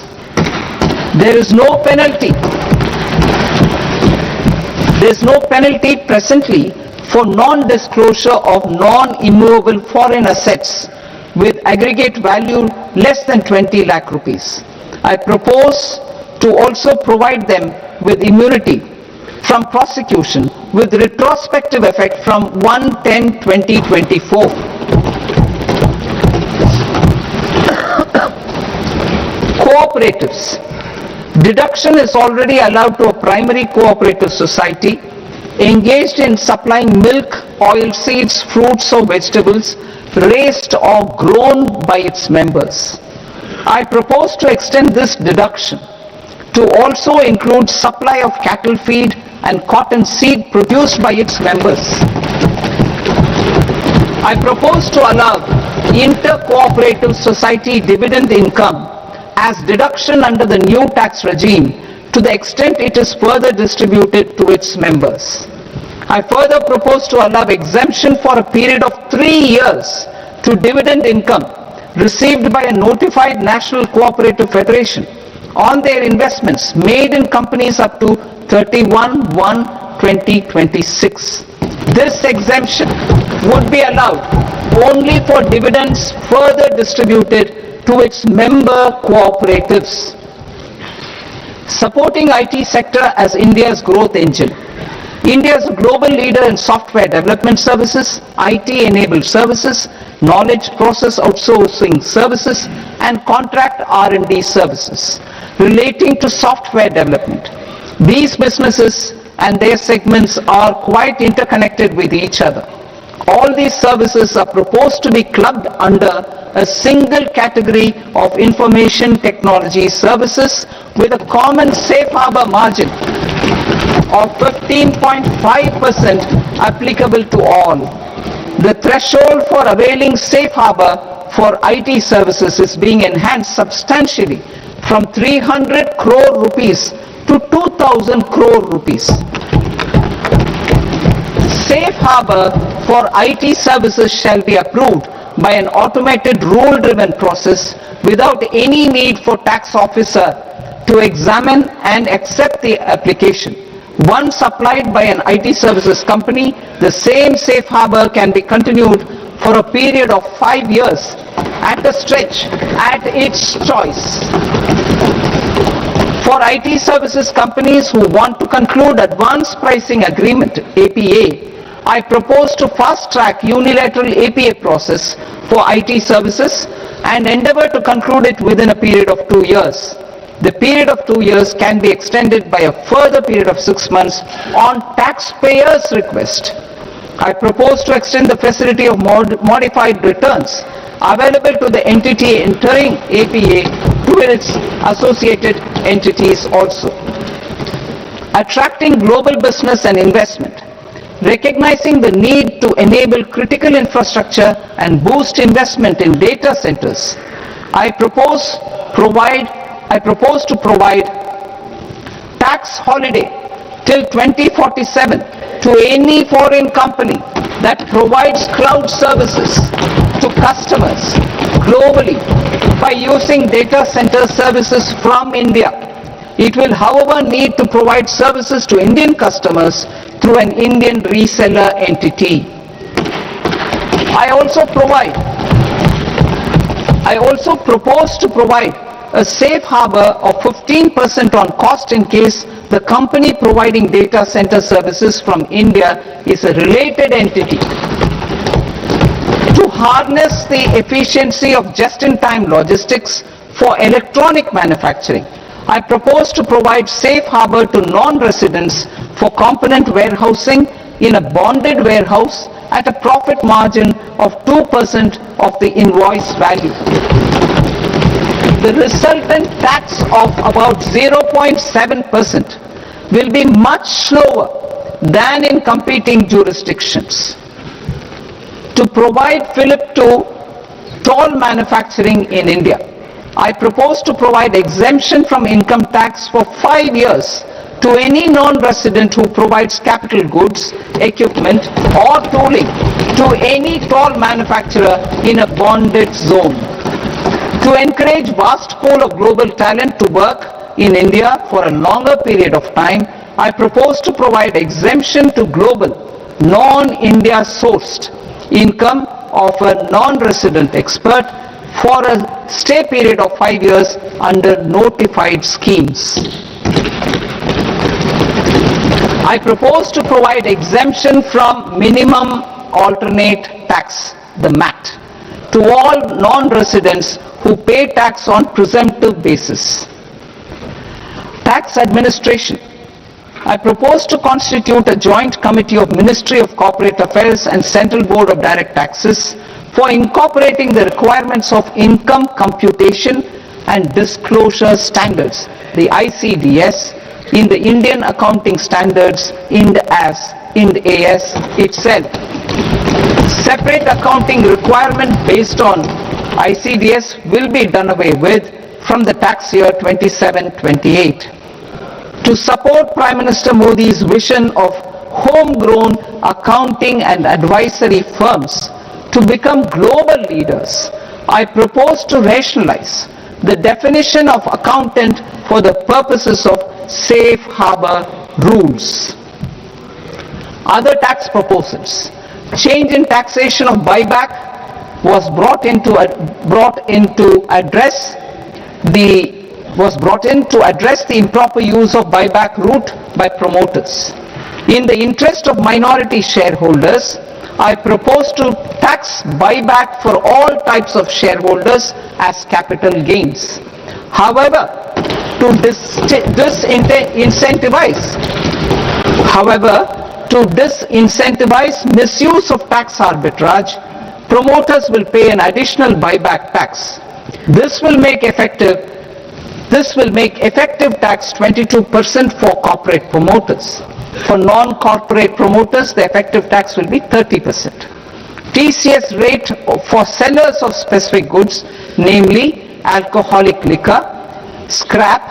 There is no penalty. There is no penalty presently for non-disclosure of non-immovable foreign assets with aggregate value less than 20 lakh rupees. I propose to also provide them with immunity from prosecution with retrospective effect from 1/10/2024. Cooperatives. Deduction is already allowed to a primary cooperative society engaged in supplying milk, oilseeds, fruits or vegetables raised or grown by its members. I propose to extend this deduction to also include supply of cattle feed and cotton seed produced by its members. I propose to allow inter-cooperative society dividend income as deduction under the new tax regime to the extent it is further distributed to its members. I further propose to allow exemption for a period of 3 years to dividend income received by a notified national cooperative federation on their investments made in companies up to 31/1/2026. This exemption would be allowed only for dividends further distributed to its member cooperatives. Supporting IT sector as India's growth engine. India is a global leader in software development services, IT-enabled services, knowledge process outsourcing services, and contract R&D services relating to software development. These businesses and their segments are quite interconnected with each other. All these services are proposed to be clubbed under a single category of information technology services with a common safe harbor margin of 15.5% applicable to all. The threshold for availing safe harbor for IT services is being enhanced substantially from 300 crore rupees to 2,000 crore rupees. Safe harbor for IT services shall be approved by an automated rule-driven process without any need for tax officer to examine and accept the application. Once applied by an IT services company, the same safe harbor can be continued for a period of 5 years at a stretch at its choice. For IT services companies who want to conclude advanced pricing agreement, APA, I propose to fast-track unilateral APA process for IT services and endeavour to conclude it within a period of 2 years. The period of 2 years can be extended by a further period of 6 months on taxpayers' request. I propose to extend the facility of modified returns available to the entity entering APA to its associated entities also. Attracting global business and investment. Recognizing the need to enable critical infrastructure and boost investment in data centers, I propose to provide tax holiday till 2047 to any foreign company that provides cloud services to customers globally by using data center services from India. It will, however, need to provide services to Indian customers through an Indian reseller entity. I also propose to provide a safe harbor of 15% on cost in case the company providing data center services from India is a related entity. To harness the efficiency of just-in-time logistics for electronic manufacturing, I propose to provide safe harbor to non-residents for component warehousing in a bonded warehouse at a profit margin of 2% of the invoice value. The resultant tax of about 0.7% will be much lower than in competing jurisdictions. To provide fillip to toll manufacturing in India, I propose to provide exemption from income tax for 5 years to any non-resident who provides capital goods, equipment or tooling to any toll manufacturer in a bonded zone. To encourage vast pool of global talent to work in India for a longer period of time, I propose to provide exemption to global, non-India sourced income of a non-resident expert for a stay period of 5 years under notified schemes. I propose to provide exemption from minimum alternate tax, the MAT, to all non-residents who pay tax on presumptive basis. Tax administration. I propose to constitute a joint committee of Ministry of Corporate Affairs and Central Board of Direct Taxes for incorporating the requirements of income computation and disclosure standards, the ICDS, in the Indian Accounting Standards Ind AS itself. Separate accounting requirement based on ICDS will be done away with from the tax year 27-28. To support Prime Minister Modi's vision of homegrown accounting and advisory firms to become global leaders, I propose to rationalize the definition of accountant for the purposes of safe harbor rules. Other tax proposals. Change in taxation of buyback was brought in to address the improper use of buyback route by promoters. In the interest of minority shareholders, I propose to tax buyback for all types of shareholders as capital gains. However, to disincentivize misuse of tax arbitrage, promoters will pay an additional buyback tax. This will make effective tax 22% for corporate promoters. For non-corporate promoters, the effective tax will be 30%. TCS rate for sellers of specific goods, namely alcoholic liquor, scrap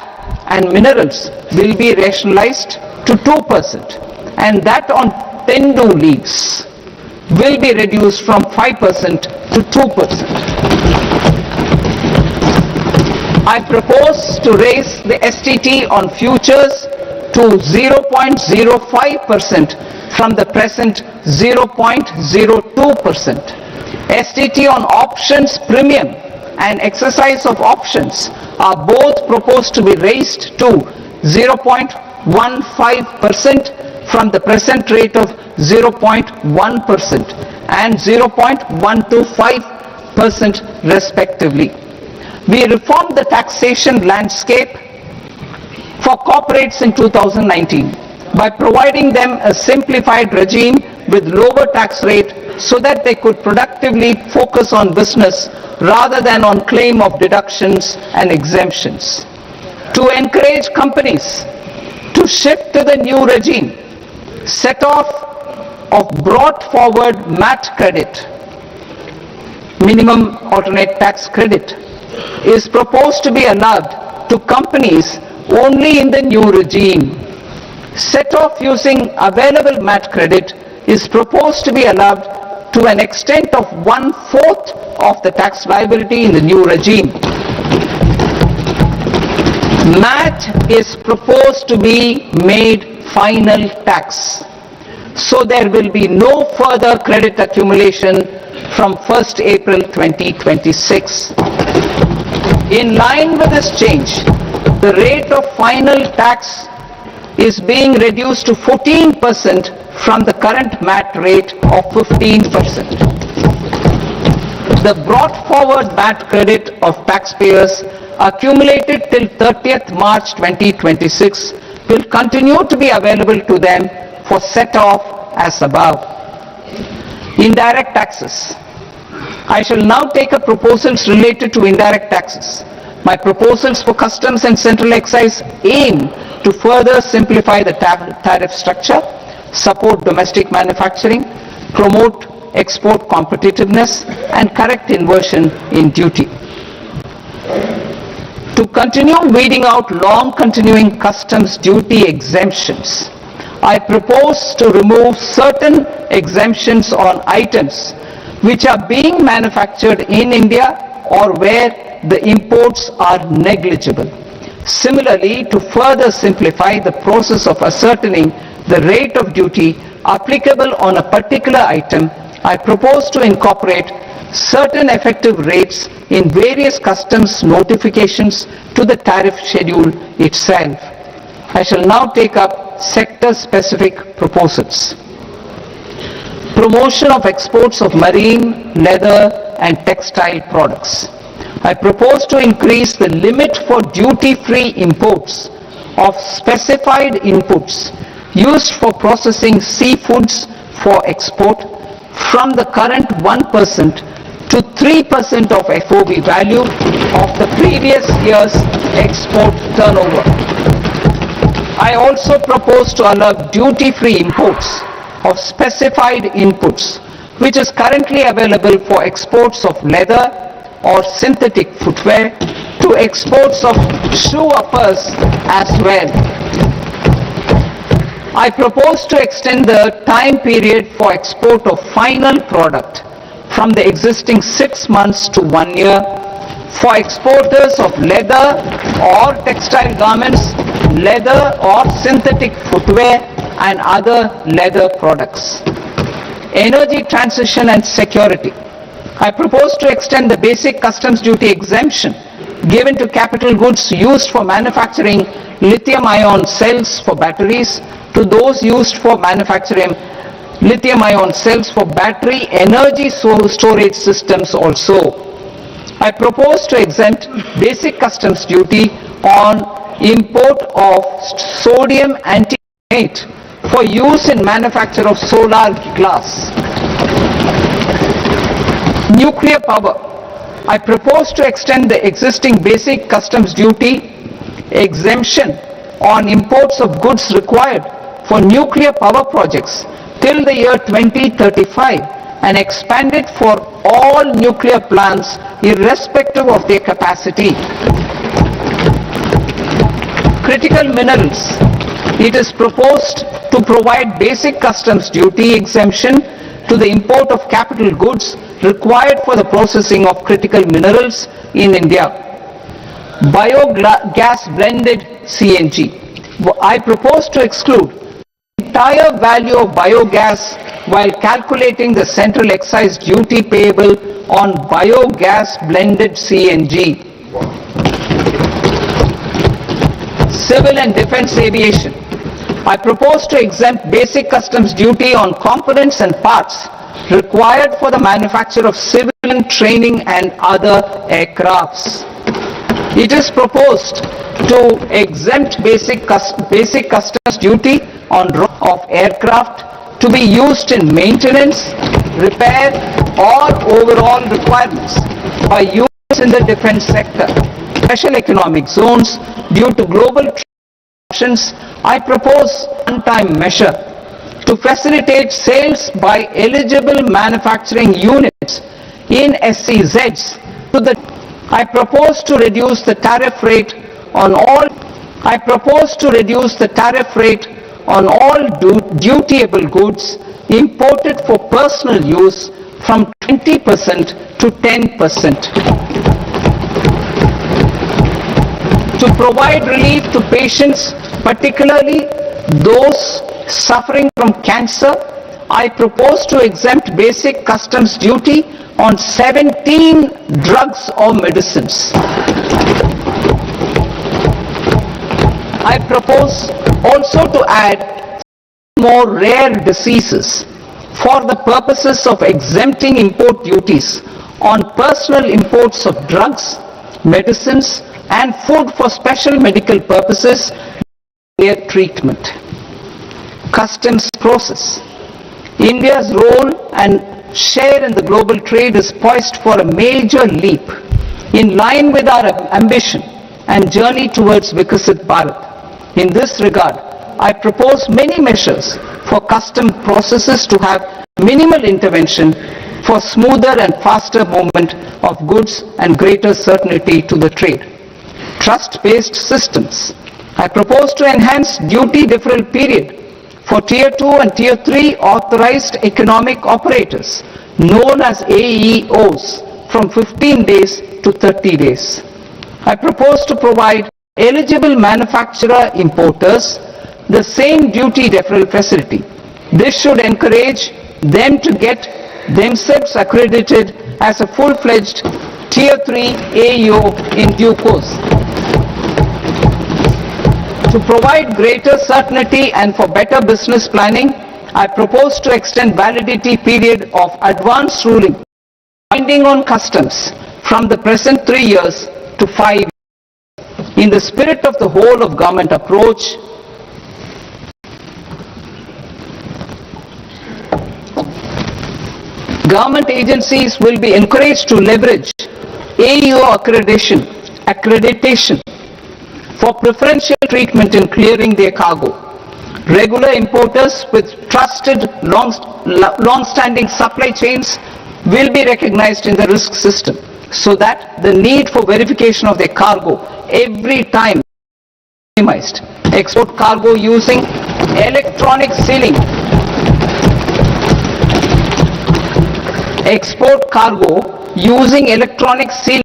and minerals, will be rationalized to 2%, and that on Tendu leaves will be reduced from 5% to 2%. I propose to raise the STT on futures to 0.05% from the present 0.02%. STT on options premium and exercise of options are both proposed to be raised to 0.15% from the present rate of 0.1% and 0.125% respectively. We reformed the taxation landscape for corporates in 2019 by providing them a simplified regime with lower tax rate so that they could productively focus on business rather than on claim of deductions and exemptions. To encourage companies to shift to the new regime, set off of brought forward MAT credit, minimum alternate tax credit, is proposed to be allowed to companies only in the new regime. Set off using available MAT credit is proposed to be allowed to an extent of 1/4 of the tax liability in the new regime. MAT is proposed to be made final tax, so there will be no further credit accumulation from 1st April 2026. In line with this change, the rate of final tax is being reduced to 14% from the current MAT rate of 15%. The brought forward MAT credit of taxpayers accumulated till 30th March 2026 will continue to be available to them for set off as above. Indirect taxes. I shall now take up proposals related to indirect taxes. My proposals for customs and central excise aim to further simplify the tariff structure, support domestic manufacturing, promote export competitiveness, and correct inversion in duty. To continue weeding out long continuing customs duty exemptions, I propose to remove certain exemptions on items which are being manufactured in India or where the imports are negligible. Similarly, to further simplify the process of ascertaining the rate of duty applicable on a particular item, I propose to incorporate certain effective rates in various customs notifications to the tariff schedule itself. I shall now take up sector-specific proposals. Promotion of exports of marine, leather, and textile products. I propose to increase the limit for duty-free imports of specified inputs used for processing seafoods for export from the current 1% to 3% of FOB value of the previous year's export turnover. I also propose to allow duty-free imports of specified inputs, which is currently available for exports of leather or synthetic footwear, to exports of shoe uppers as well. I propose to extend the time period for export of final product from the existing 6 months to 1 year for exporters of leather or textile garments, leather or synthetic footwear, and other leather products. Energy transition and security. I propose to extend the basic customs duty exemption given to capital goods used for manufacturing lithium-ion cells for batteries to those used for manufacturing lithium-ion cells for battery energy storage systems also. I propose to exempt basic customs duty on import of sodium antimonate for use in manufacture of solar glass. Nuclear power. I propose to extend the existing basic customs duty exemption on imports of goods required for nuclear power projects till the year 2035 and expand it for all nuclear plants irrespective of their capacity. Critical minerals. It is proposed to provide basic customs duty exemption to the import of capital goods required for the processing of critical minerals in India. Biogas blended CNG. I propose to exclude the entire value of biogas while calculating the central excise duty payable on biogas blended CNG. Civil and defense aviation. I propose to exempt basic customs duty on components and parts required for the manufacture of civilian training and other aircrafts. It is proposed to exempt basic customs duty on of aircraft to be used in maintenance, repair or overall requirements by use in the defense sector. Special economic zones due to global options, I propose a one-time measure to facilitate sales by eligible manufacturing units in SEZs to the I propose to reduce the tariff rate on all dutiable goods imported for personal use from 20% to 10%. To provide relief to patients, particularly those suffering from cancer, I propose to exempt basic customs duty on 17 drugs or medicines. I propose also to add more rare diseases for the purposes of exempting import duties on personal imports of drugs, medicines and food for special medical purposes, their treatment. Customs process. India's role and share in the global trade is poised for a major leap in line with our ambition and journey towards Vikasit Bharat. In this regard, I propose many measures for custom processes to have minimal intervention for smoother and faster movement of goods and greater certainty to the trade. Trust-based systems. I propose to enhance duty deferral period for Tier 2 and Tier 3 authorized economic operators, known as AEOs, from 15 days to 30 days. I propose to provide eligible manufacturer importers the same duty deferral facility. This should encourage them to get themselves accredited as a full-fledged Tier 3 AEO in due course. To provide greater certainty and for better business planning, I propose to extend validity period of advance ruling binding on customs from the present 3 years to 5 years. In the spirit of the whole of government approach, government agencies will be encouraged to leverage AEO accreditation for preferential treatment in clearing their cargo. Regular importers with trusted long-standing supply chains will be recognized in the risk system so that the need for verification of their cargo every time is minimized. Export cargo using electronic sealing. Export cargo using electronic sealing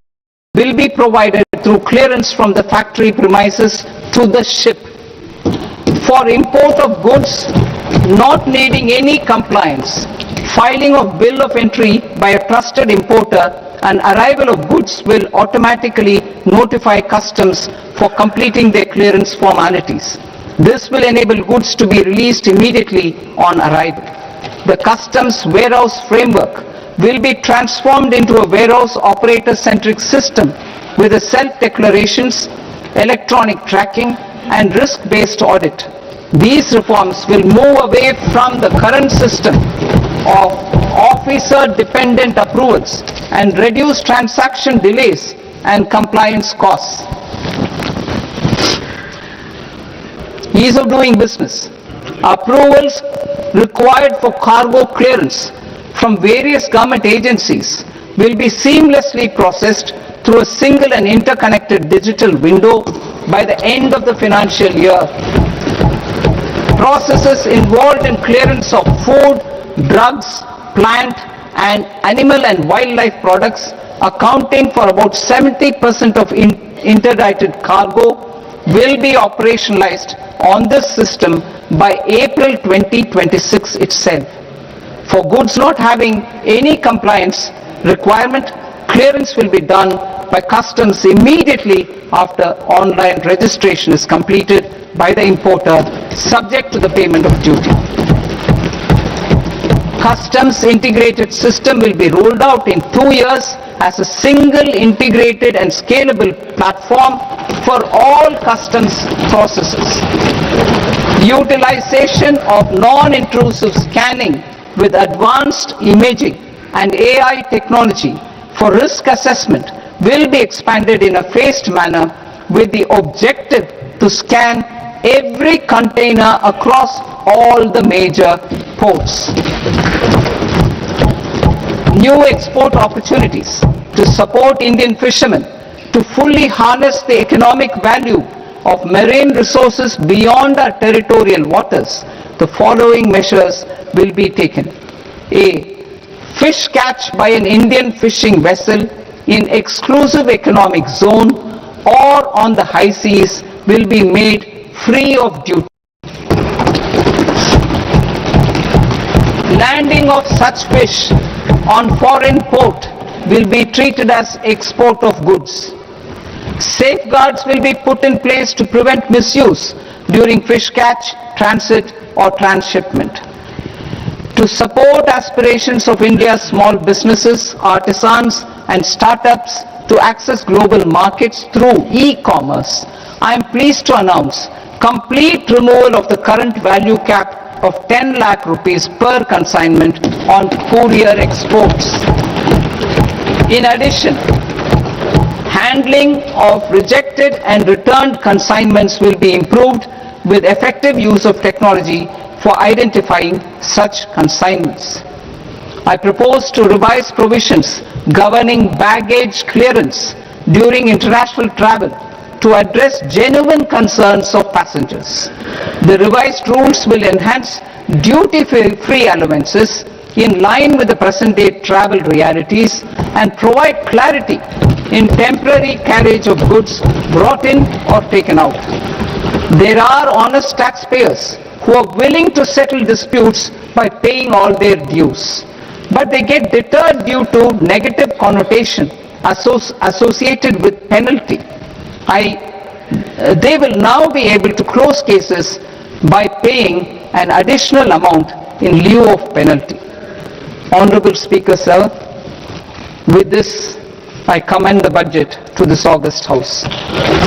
will be provided through clearance from the factory premises to the ship. For import of goods not needing any compliance, filing of bill of entry by a trusted importer and arrival of goods will automatically notify customs for completing their clearance formalities. This will enable goods to be released immediately on arrival. The customs warehouse framework will be transformed into a warehouse operator-centric system with a self-declarations, electronic tracking and risk-based audit. These reforms will move away from the current system of officer-dependent approvals and reduce transaction delays and compliance costs. Ease of doing business. Approvals required for cargo clearance from various government agencies will be seamlessly processed through a single and interconnected digital window by the end of the financial year. Processes involved in clearance of food, drugs, plant and animal and wildlife products accounting for about 70% of interdicted cargo will be operationalized on this system by April 2026 itself. For goods not having any compliance requirement, clearance will be done by customs immediately after online registration is completed by the importer subject to the payment of duty. Customs integrated system will be rolled out in 2 years as a single integrated and scalable platform for all customs processes. Utilization of non-intrusive scanning with advanced imaging and AI technology for risk assessment will be expanded in a phased manner with the objective to scan every container across all the major ports. New export opportunities to support Indian fishermen to fully harness the economic value of marine resources beyond our territorial waters. The following measures will be taken. A. Fish catch by an Indian fishing vessel in exclusive economic zone or on the high seas will be made free of duty. Landing of such fish on foreign port will be treated as export of goods. Safeguards will be put in place to prevent misuse during fish catch, transit or transshipment. To support aspirations of India's small businesses, artisans and startups to access global markets through e-commerce, I am pleased to announce complete removal of the current value cap of 10 lakh rupees per consignment on courier exports. In addition, handling of rejected and returned consignments will be improved with effective use of technology for identifying such consignments. I propose to revise provisions governing baggage clearance during international travel to address genuine concerns of passengers. The revised rules will enhance duty-free allowances in line with the present-day travel realities and provide clarity in temporary carriage of goods brought in or taken out. There are honest taxpayers who are willing to settle disputes by paying all their dues, but they get deterred due to negative connotation associated with penalty. They will now be able to close cases by paying an additional amount in lieu of penalty. Honorable Speaker, sir, with this I commend the budget to this august House.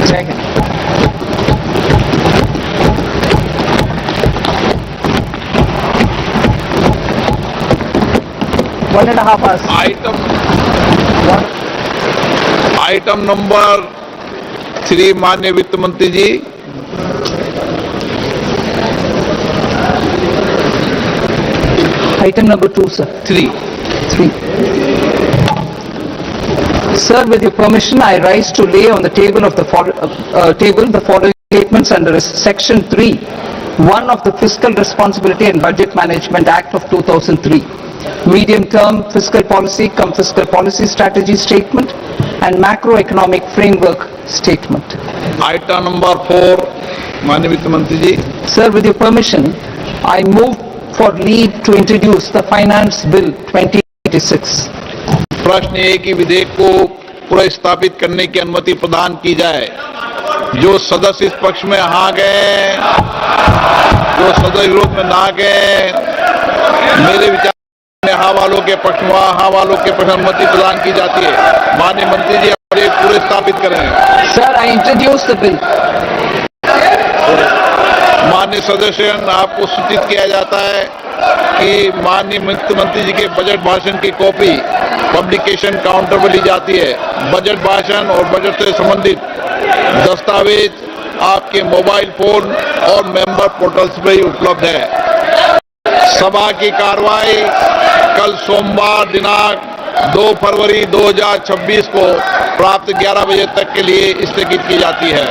Second. One and a half hours. Item number 3 माननीय वित्त मंत्री जी। Item number 2, sir. 3. Sir, with your permission, I rise to lay on the table of the following statements under Section 3, 1 of the Fiscal Responsibility and Budget Management Act of 2003. Medium-term fiscal policy cum fiscal policy strategy statement and macroeconomic framework statement. Item number 4 माननीय वित्त मंत्री जी। Sir, with your permission, I move for leave to introduce the Finance Bill 2086. प्रश्न ये कि विधेयक को पुनर्स्थापित करने की अनुमति प्रदान की जाए। जो सदस्य इस पक्ष में हाँ गए, जो सदस्य विरोध में ना गए, मेरे विचार में हाँ वालों के पक्ष में हाँ वालों के पक्ष में अनुमति प्रदान की जाती है। माननीय मंत्री जी और ये पूरे स्थापित करें। Sir, I introduce the bill. माननीय सदस्य, आपको सूचित किया जाता है कि माननीय वित्त मंत्री जी के बजट भाषण की कॉपी पब्लिकेशन काउंटर पर ली जाती है। बजट भाषण और बजट से संबंधित दस्तावेज आपके मोबाइल फोन और मेंबर पोर्टल्स पर ही उपलब्ध है। सभा की कार्रवाई कल सोमवार दिनांक 2 फरवरी 2026 को प्राप्त 11 बजे तक के लिए स्थगित की जाती है।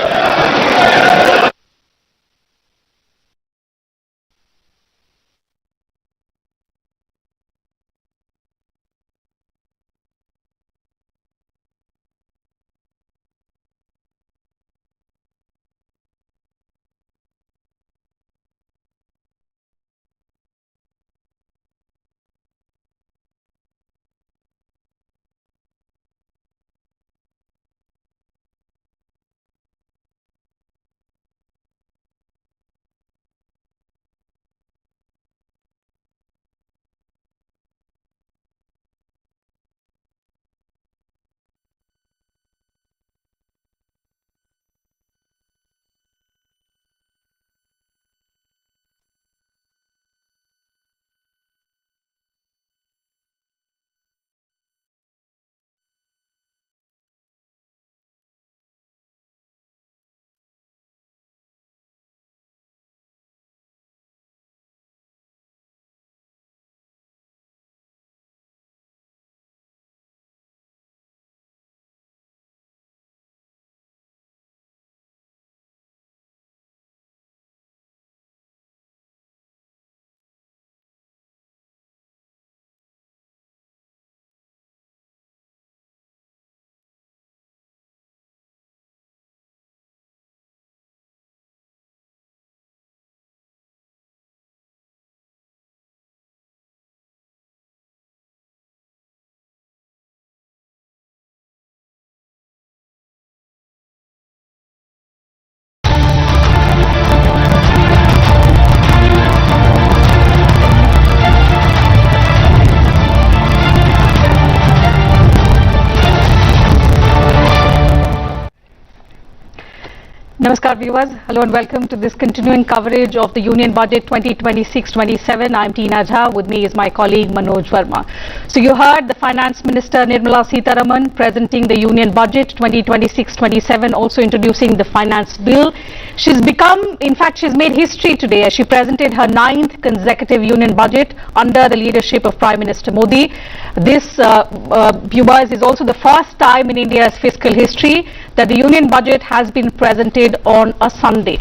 Namaskar viewers, hello and welcome to this continuing coverage of the Union Budget 2026-27. I'm Tina Jha, with me is my colleague Manoj Verma. So you heard the Finance Minister Nirmala Sitharaman presenting the Union Budget 2026-27, also introducing the Finance Bill. She's made history today as she presented her 9th consecutive Union Budget under the leadership of Prime Minister Modi. This, viewers, is also the first time in India's fiscal history that the Union Budget has been presented on a Sunday.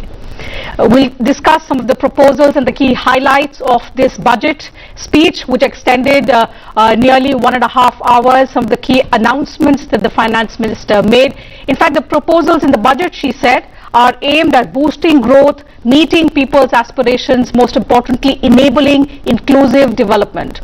We'll discuss some of the proposals and the key highlights of this budget speech, which extended nearly 1.5 hours. Some of the key announcements that the Finance Minister made. In fact, the proposals in the budget, she said, are aimed at boosting growth, meeting people's aspirations, most importantly, enabling inclusive development.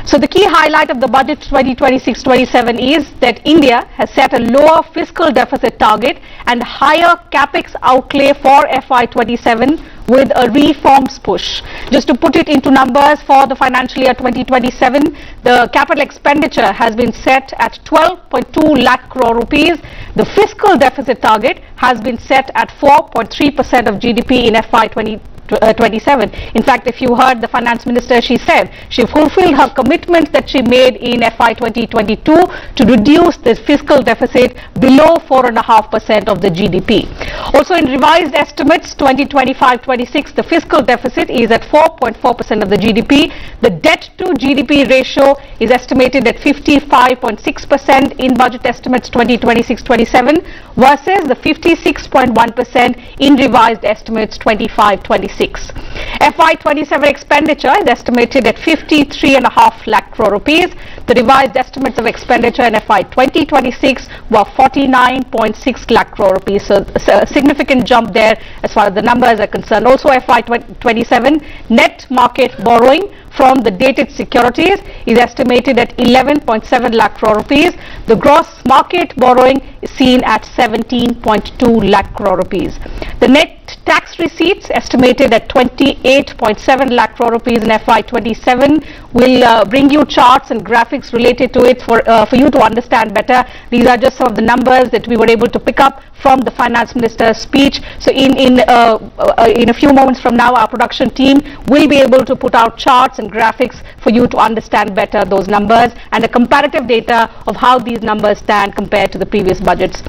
So the key highlight of the budget 2026-27 is that India has set a lower fiscal deficit target and higher capex outlay for FY27 with a reforms push. Just to put it into numbers, for the financial year 2027, the capital expenditure has been set at 12.2 lakh crore rupees. The fiscal deficit target has been set at 4.3% of GDP in FY27. In fact, if you heard the Finance Minister, she said she fulfilled her commitment that she made in FY 2022 to reduce the fiscal deficit below 4.5% of the GDP. Also, in revised estimates 2025-26, the fiscal deficit is at 4.4% of the GDP. The debt to GDP ratio is estimated at 55.6% in budget estimates 2026-27 versus the 56.1% in revised estimates 25-26. FY27 expenditure is estimated at 53.5 lakh crore rupees. The revised estimates of expenditure in FY 2026 were 49.6 lakh crore rupees. So a significant jump there as far as the numbers are concerned. Also, FY 27 net market borrowing from the dated securities is estimated at 11.7 lakh crore rupees. The gross market borrowing is seen at 17.2 lakh crore rupees. The net tax receipts estimated at 28.7 lakh crore rupees in FY27. We'll bring you charts and graphics related to it for you to understand better. These are just some of the numbers that we were able to pick up from the Finance Minister's speech. So in a few moments from now, our production team will be able to put out charts and graphics for you to understand better those numbers and a comparative data of how these numbers stand compared to the previous budgets.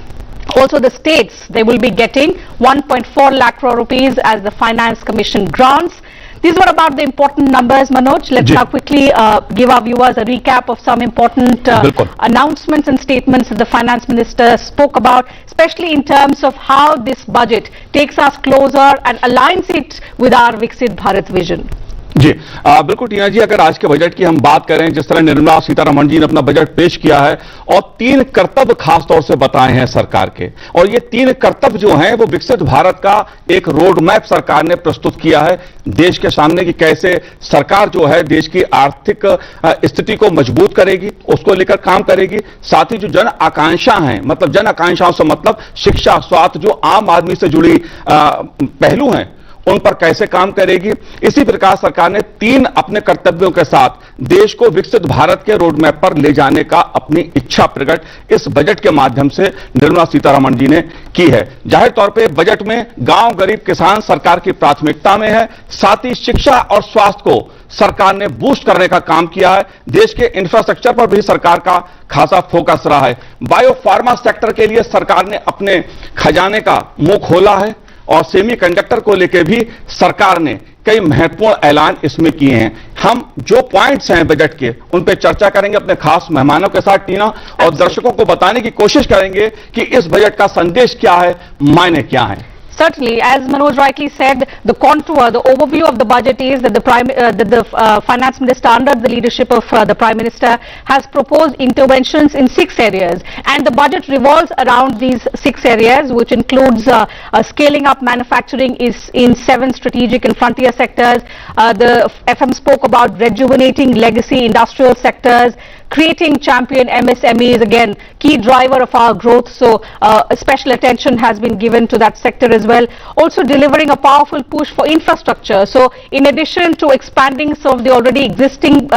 Also, the states, they will be getting 1.4 lakh crore rupees as the Finance Commission grants. These were about the important numbers, Manoj. Let's now quickly give our viewers a recap of some important announcements and statements that the Finance Minister spoke about, especially in terms of how this budget takes us closer and aligns it with our Viksit Bharat vision. जी बिल्कुल टीना जी, अगर आज के budget की हम बात करें, जिस तरह निर्मला सीतारमण जी ने अपना बजट पेश किया है और 3 कर्तव्य खास तौर से बताए हैं सरकार के, और ये 3 कर्तव्य जो हैं वो विकसित भारत का एक रोड मैप सरकार ने प्रस्तुत किया है देश के सामने कि कैसे सरकार जो है देश की आर्थिक स्थिति को मजबूत करेगी, उसको लेकर काम करेगी। साथ ही जो जन आकांक्षा हैं, मतलब जन आकांक्षाओं से मतलब शिक्षा, स्वास्थ्य, जो आम आदमी से जुड़ी पहलू हैं, उन पर कैसे काम करेगी। इसी प्रकार सरकार ने 3 अपने कर्तव्यों के साथ देश को विकसित भारत के रोड मैप पर ले जाने का अपनी इच्छा प्रकट इस बजट के माध्यम से निर्मला सीतारमण जी ने की है। जाहिर तौर पे बजट में गांव, गरीब, किसान सरकार की प्राथमिकता में है। साथ ही शिक्षा और स्वास्थ्य को सरकार ने बूस्ट करने का काम किया है। देश के इंफ्रास्ट्रक्चर पर भी सरकार का खासा फोकस रहा है। बायो फार्मा सेक्टर के लिए सरकार ने अपने खजाने का मुंह खोला है और सेमीकंडक्टर को लेकर भी सरकार ने कई महत्वपूर्ण ऐलान इसमें किए हैं। हम जो पॉइंट्स हैं बजट के, उन पे चर्चा करेंगे अपने खास मेहमानों के साथ टीना, और दर्शकों को बताने की कोशिश करेंगे कि इस बजट का संदेश क्या है, मायने क्या हैं। Certainly, as Manoj rightly said, the contour, the overview of the budget is that the Finance Minister, under the leadership of the Prime Minister, has proposed interventions in 6 areas, and the budget revolves around these 6 areas, which includes scaling up manufacturing is in 7 strategic and frontier sectors. The FM spoke about rejuvenating legacy industrial sectors, creating champion MSMEs, again, key driver of our growth. So special attention has been given to that sector as well, also delivering a powerful push for infrastructure. So in addition to expanding some of the already existing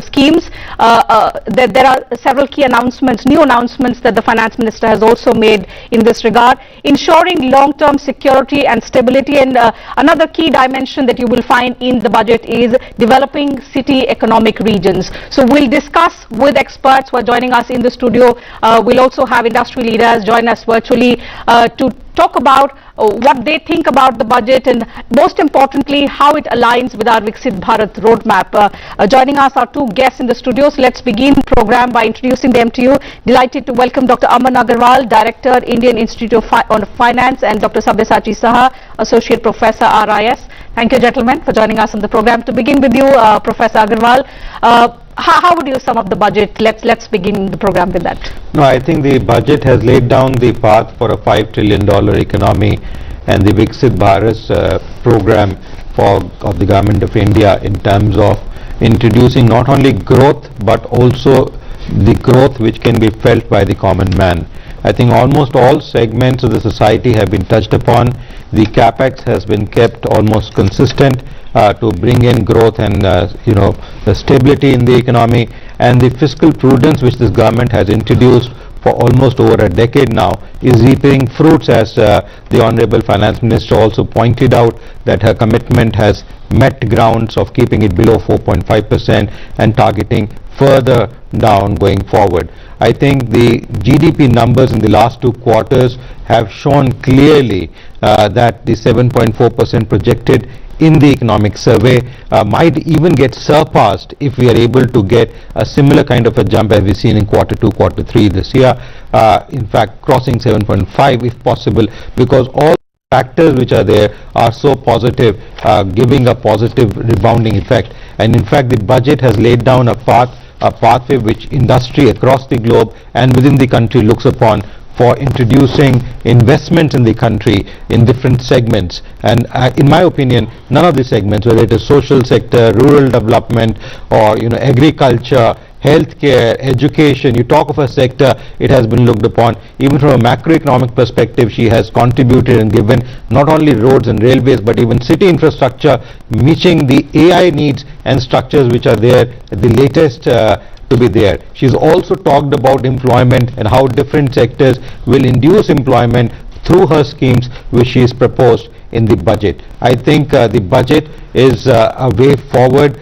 schemes, there are several key announcements, new announcements that the finance minister has also made in this regard, ensuring long-term security and stability. And another key dimension that you will find in the budget is developing city economic regions. So we'll discuss with experts who are joining us in the studio. We'll also have industry leaders join us virtually to talk about what they think about the budget, and most importantly how it aligns with our Viksit Bharat roadmap. Joining us are two guests in the studios. Let's begin the program by introducing them to you. Delighted to welcome Dr. Aman Agarwal, Director, Indian Institute of Finance, and Dr. Sabyasachi Saha, Associate Professor, RIS. Thank you, gentlemen, for joining us on the program. To begin with you, Professor Agarwal, how would you sum up the budget? Let's begin the program with that. No, I think the budget has laid down the path for a $5 trillion economy, and the Viksit Bharat program of the government of India in terms of introducing not only growth but also the growth which can be felt by the common man. I think almost all segments of the society have been touched upon. The capex has been kept almost consistent to bring in growth and the stability in the economy, and the fiscal prudence which this government has introduced for almost over a decade now is reaping fruits, as the Honorable Finance Minister also pointed out that her commitment has met grounds of keeping it below 4.5% and targeting further down going forward. I think the GDP numbers in the last 2 quarters have shown clearly that the 7.4% projected in the economic survey might even get surpassed if we are able to get a similar kind of a jump as we've seen in Q2, Q3 this year, in fact crossing 7.5 if possible, because all factors which are there are so positive, giving a positive rebounding effect. And in fact the budget has laid down a pathway which industry across the globe and within the country looks upon for introducing investment in the country in different segments. And in my opinion, none of the segments, whether it is social sector, rural development, or agriculture, healthcare, education, you talk of a sector, it has been looked upon. Even from a macroeconomic perspective, she has contributed and given not only roads and railways but even city infrastructure, meeting the AI needs and structures which are there, the latest to be there. She's also talked about employment and how different sectors will induce employment through her schemes which she has proposed in the budget. I think the budget is a way forward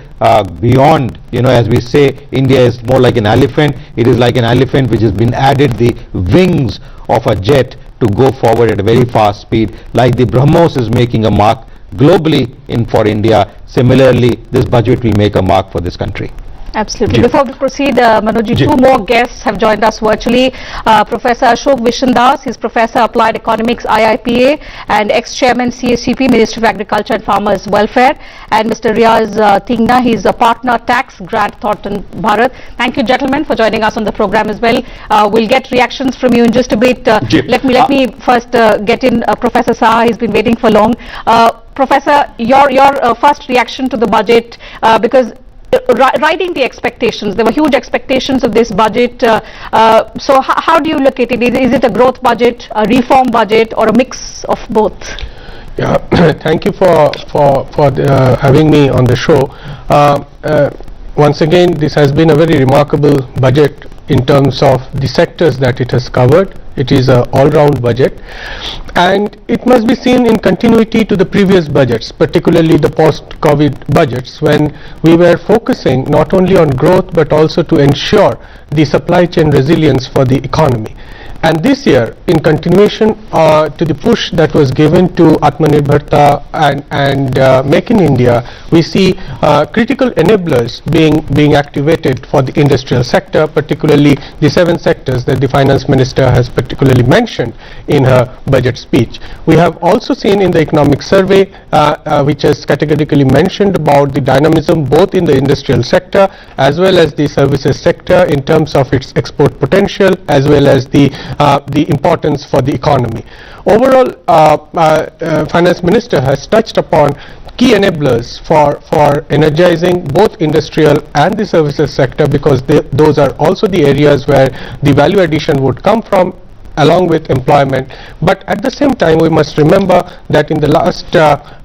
beyond, as we say, India is more like an elephant. It is like an elephant which has been added the wings of a jet to go forward at a very fast speed, like the BrahMos is making a mark globally for India. Similarly, this budget will make a mark for this country. Absolutely. Before we proceed, Manoj, two more guests have joined us virtually. Professor Ashok Vishandas, he's Professor Applied Economics, IIPA, and ex-chairman CSCP, Ministry of Agriculture and Farmers Welfare, and Mr. Riaz Tingna, he's a partner tax Grant Thornton Bharat. Thank you, gentlemen, for joining us on the program as well. We'll get reactions from you in just a bit. Let me first get in Professor Saha. He's been waiting for long. Professor, your first reaction to the budget, because riding the expectations, there were huge expectations of this budget. So how do you look at it? Is it a growth budget, a reform budget, or a mix of both? Yeah, thank you for having me on the show. Once again, this has been a very remarkable budget in terms of the sectors that it has covered. It is an all-round budget, and it must be seen in continuity to the previous budgets, particularly the post-COVID budgets, when we were focusing not only on growth but also to ensure the supply chain resilience for the economy. And this year, in continuation to the push that was given to Atmanirbharta and Make in India, we see critical enablers being activated for the industrial sector, particularly the 7 sectors that the Finance Minister has particularly mentioned in her budget speech. We have also seen in the economic survey, which has categorically mentioned about the dynamism both in the industrial sector as well as the services sector in terms of its export potential as well as the importance for the economy. Overall, Finance Minister has touched upon key enablers for energizing both industrial and the services sector, because those are also the areas where the value addition would come from, along with employment. But at the same time, we must remember that in the last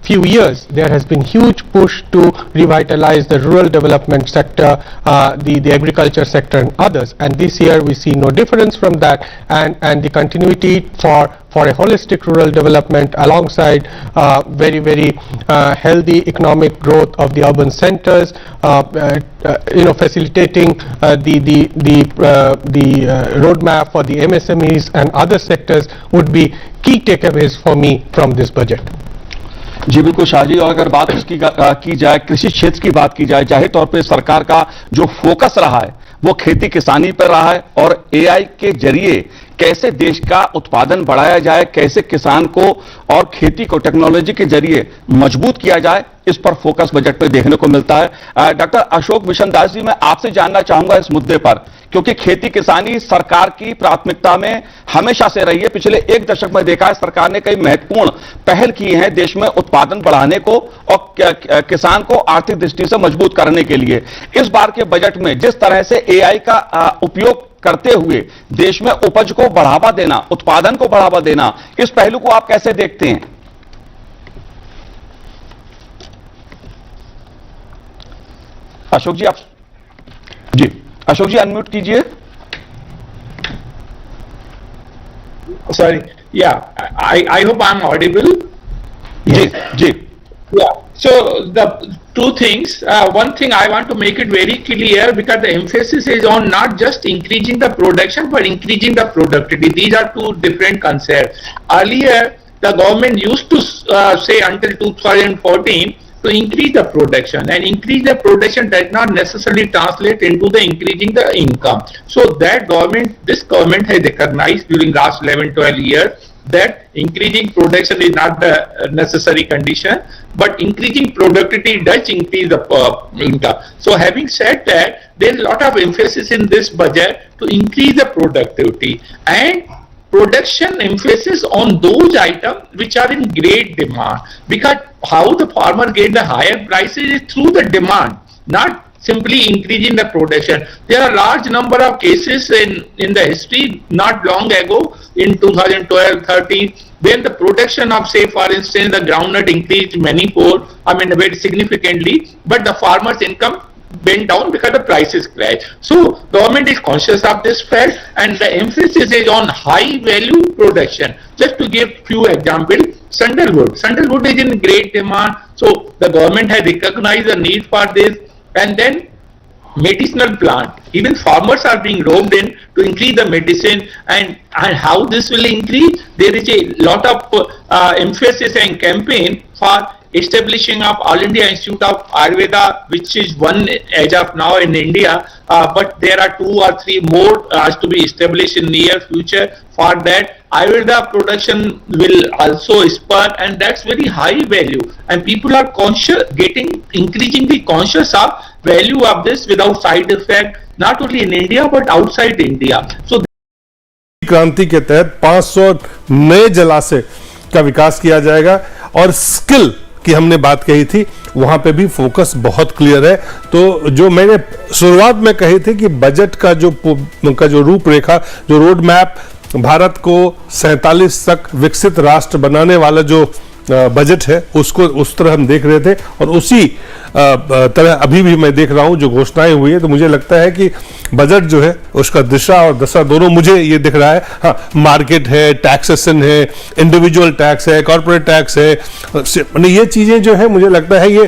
few years, there has been huge push to revitalize the rural development sector, the agriculture sector and others. And this year we see no difference from that, and the continuity for a holistic rural development alongside very healthy economic growth of the urban centers, facilitating the roadmap for the MSMEs and other sectors would be key takeaways for me from this budget. जी बिल्कुल शाह जी, और अगर बात इसकी की जाए, कृषि क्षेत्र की बात की जाए, जाहिर तौर पे सरकार का जो फोकस रहा है वो खेती किसानी पर रहा है, और एआई के जरिए कैसे देश का उत्पादन बढ़ाया जाए, कैसे किसान को और खेती को टेक्नोलॉजी के जरिए मजबूत किया जाए, इस पर फोकस बजट में देखने को मिलता है। डॉक्टर अशोक विशन दास जी, मैं आपसे जानना चाहूंगा इस मुद्दे पर, क्योंकि खेती किसानी सरकार की प्राथमिकता में हमेशा से रही है। पिछले एक दशक में देखा है सरकार ने कई महत्वपूर्ण पहल की हैं देश में उत्पादन बढ़ाने को और किसान को आर्थिक दृष्टि से मजबूत करने के लिए। इस बार के बजट में जिस तरह से एआई का उपयोग करते हुए देश में उपज को बढ़ावा देना, उत्पादन को बढ़ावा देना, इस पहलू को आप कैसे देखते हैं? अशोक जी, आप जी, अशोक जी अनम्यूट कीजिए। Sorry, yeah, I hope I'm audible. जी जी, Yeah. So the two things. One thing I want to make it very clear, because the emphasis is on not just increasing the production but increasing the productivity. These are two different concepts. Earlier, the government used to say until 2014 to increase the production, and increase the production does not necessarily translate into the increasing the income. So that this government has recognized during last 11-12 years that increasing production is not the necessary condition, but increasing productivity does increase the income. So having said that, there is a lot of emphasis in this budget to increase the productivity, and production emphasis on those items which are in great demand, because how the farmer get the higher prices is through the demand, not simply increasing the production. There are large number of cases in the history not long ago in 2012-13 when the production of, say for instance, the groundnut increased manifold, very significantly, but the farmer's income went down because the prices crashed. So government is conscious of this fact, and the emphasis is on high value production. Just to give few examples, sandalwood is in great demand, so the government has recognized the need for this. And then medicinal plant, even farmers are being roped in to increase the medicine, and how this will increase, there is a lot of emphasis and campaign for establishing of All India Institute of Ayurveda, which is one as of now in India, but there are 2 or 3 more has to be established in near future. For that, Ayurveda production will also spur, and that's very high value, and people are increasingly conscious of value of this without side effect, not only in India but outside India. So क्रांति के तहत 500 नए जलाशय का विकास किया जाएगा, और skill की हमने बात कही थी, वहां पे भी फोकस बहुत क्लियर है। तो जो मैंने शुरुआत में कही थी कि बजट का जो रूपरेखा, जो रोड मैप, भारत को 47 तक विकसित राष्ट्र बनाने वाला जो बजट है, उसको उस तरह हम देख रहे थे, और उसी तरह अभी भी मैं देख रहा हूं जो घोषणाएं हुई है। तो मुझे लगता है कि बजट जो है उसका दिशा और दशा दोनों मुझे ये दिख रहा है। हाँ, मार्केट है, टैक्सेशन है, इंडिविजुअल टैक्स है, कॉर्पोरेट टैक्स है, ये चीजें जो है मुझे लगता है ये